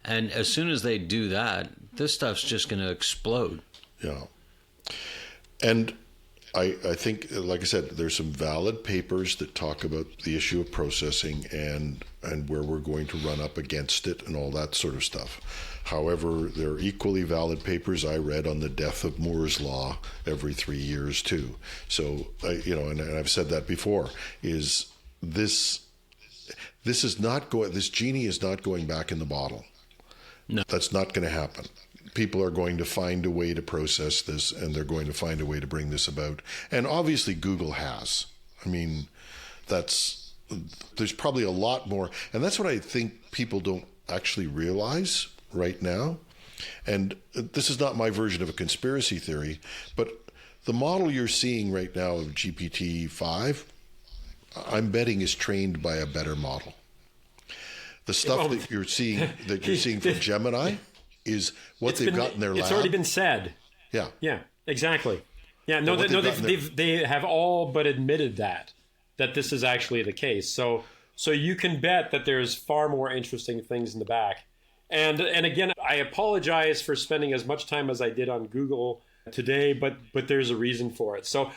And as soon as they do that, this stuff's just going to explode. Yeah. And I think, like I said, there's some valid papers that talk about the issue of processing and where we're going to run up against it and all that sort of stuff. However, there are equally valid papers I read on the death of Moore's law every 3 years too. So, and I've said that before, is this is not going, this genie is not going back in the bottle. No. That's not going to happen. People are going to find a way to process this, and they're going to find a way to bring this about. And obviously Google has. I mean, there's probably a lot more. And that's what I think people don't actually realize right now. And this is not my version of a conspiracy theory, but the model you're seeing right now of GPT-5, I'm betting is trained by a better model. The stuff that you're seeing from Gemini is what they've got in their lab. It's already been said. Yeah. Yeah, exactly. Yeah, they have all but admitted that this is actually the case. So you can bet that there's far more interesting things in the back. And again, I apologize for spending as much time as I did on Google today, but there's a reason for it. So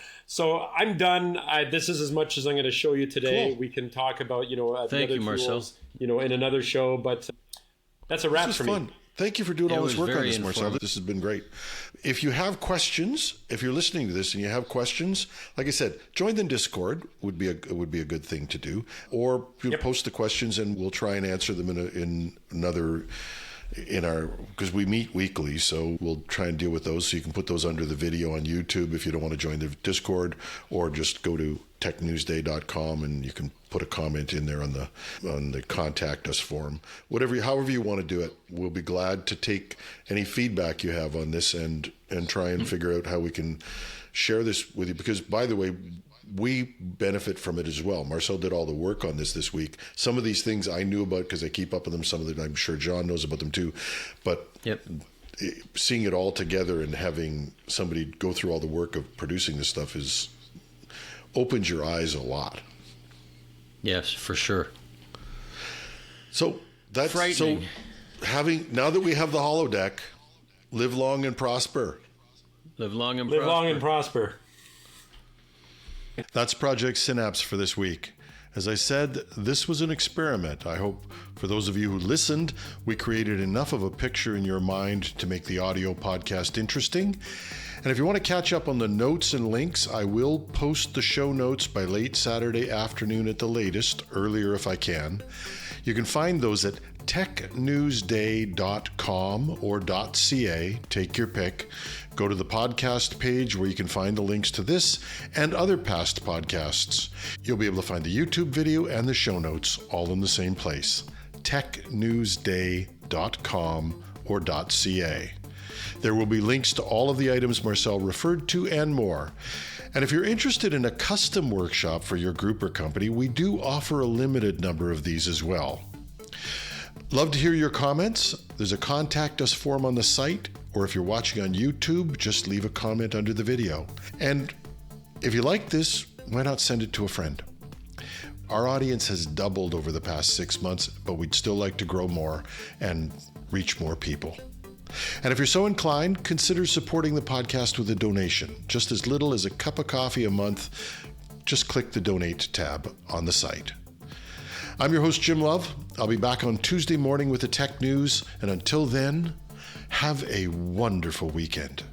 I'm done. This is as much as I'm going to show you today. Cool. We can talk about Thank you, Marcel. In another show, but that's a wrap for me. Fun. Thank you for doing all this work on this, Marcel. This has been great. If you have questions, if you're listening to this and you have questions, like I said, join the Discord would be a good thing to do, or post the questions and we'll try and answer them because we meet weekly, so we'll try and deal with those. So you can put those under the video on YouTube if you don't want to join the Discord, or just go to technewsday.com and you can put a comment in there on the contact us form. However you want to do it, we'll be glad to take any feedback you have on this and try and figure out how we can share this with you. Because, by the way, we benefit from it as well. Marcel did all the work on this week. Some of these things I knew about because I keep up with them. Some of them I'm sure John knows about them too. But seeing it all together and having somebody go through all the work of producing this stuff opens your eyes a lot. Yes, for sure. So that's frightening. Now that we have the holodeck, live long and prosper. Live long and prosper. That's Project Synapse for this week. As I said, this was an experiment. I hope for those of you who listened, we created enough of a picture in your mind to make the audio podcast interesting. And if you want to catch up on the notes and links, I will post the show notes by late Saturday afternoon at the latest, earlier if I can. You can find those at technewsday.com or .ca, take your pick. Go to the podcast page where you can find the links to this and other past podcasts. You'll be able to find the YouTube video and the show notes all in the same place, technewsday.com or .ca. There will be links to all of the items Marcel referred to and more. And if you're interested in a custom workshop for your group or company, we do offer a limited number of these as well. Love to hear your comments. There's a contact us form on the site, or if you're watching on YouTube, just leave a comment under the video. And if you like this, why not send it to a friend? Our audience has doubled over the past 6 months, but we'd still like to grow more and reach more people. And if you're so inclined, consider supporting the podcast with a donation. Just as little as a cup of coffee a month, just click the donate tab on the site. I'm your host, Jim Love. I'll be back on Tuesday morning with the tech news. And until then, have a wonderful weekend.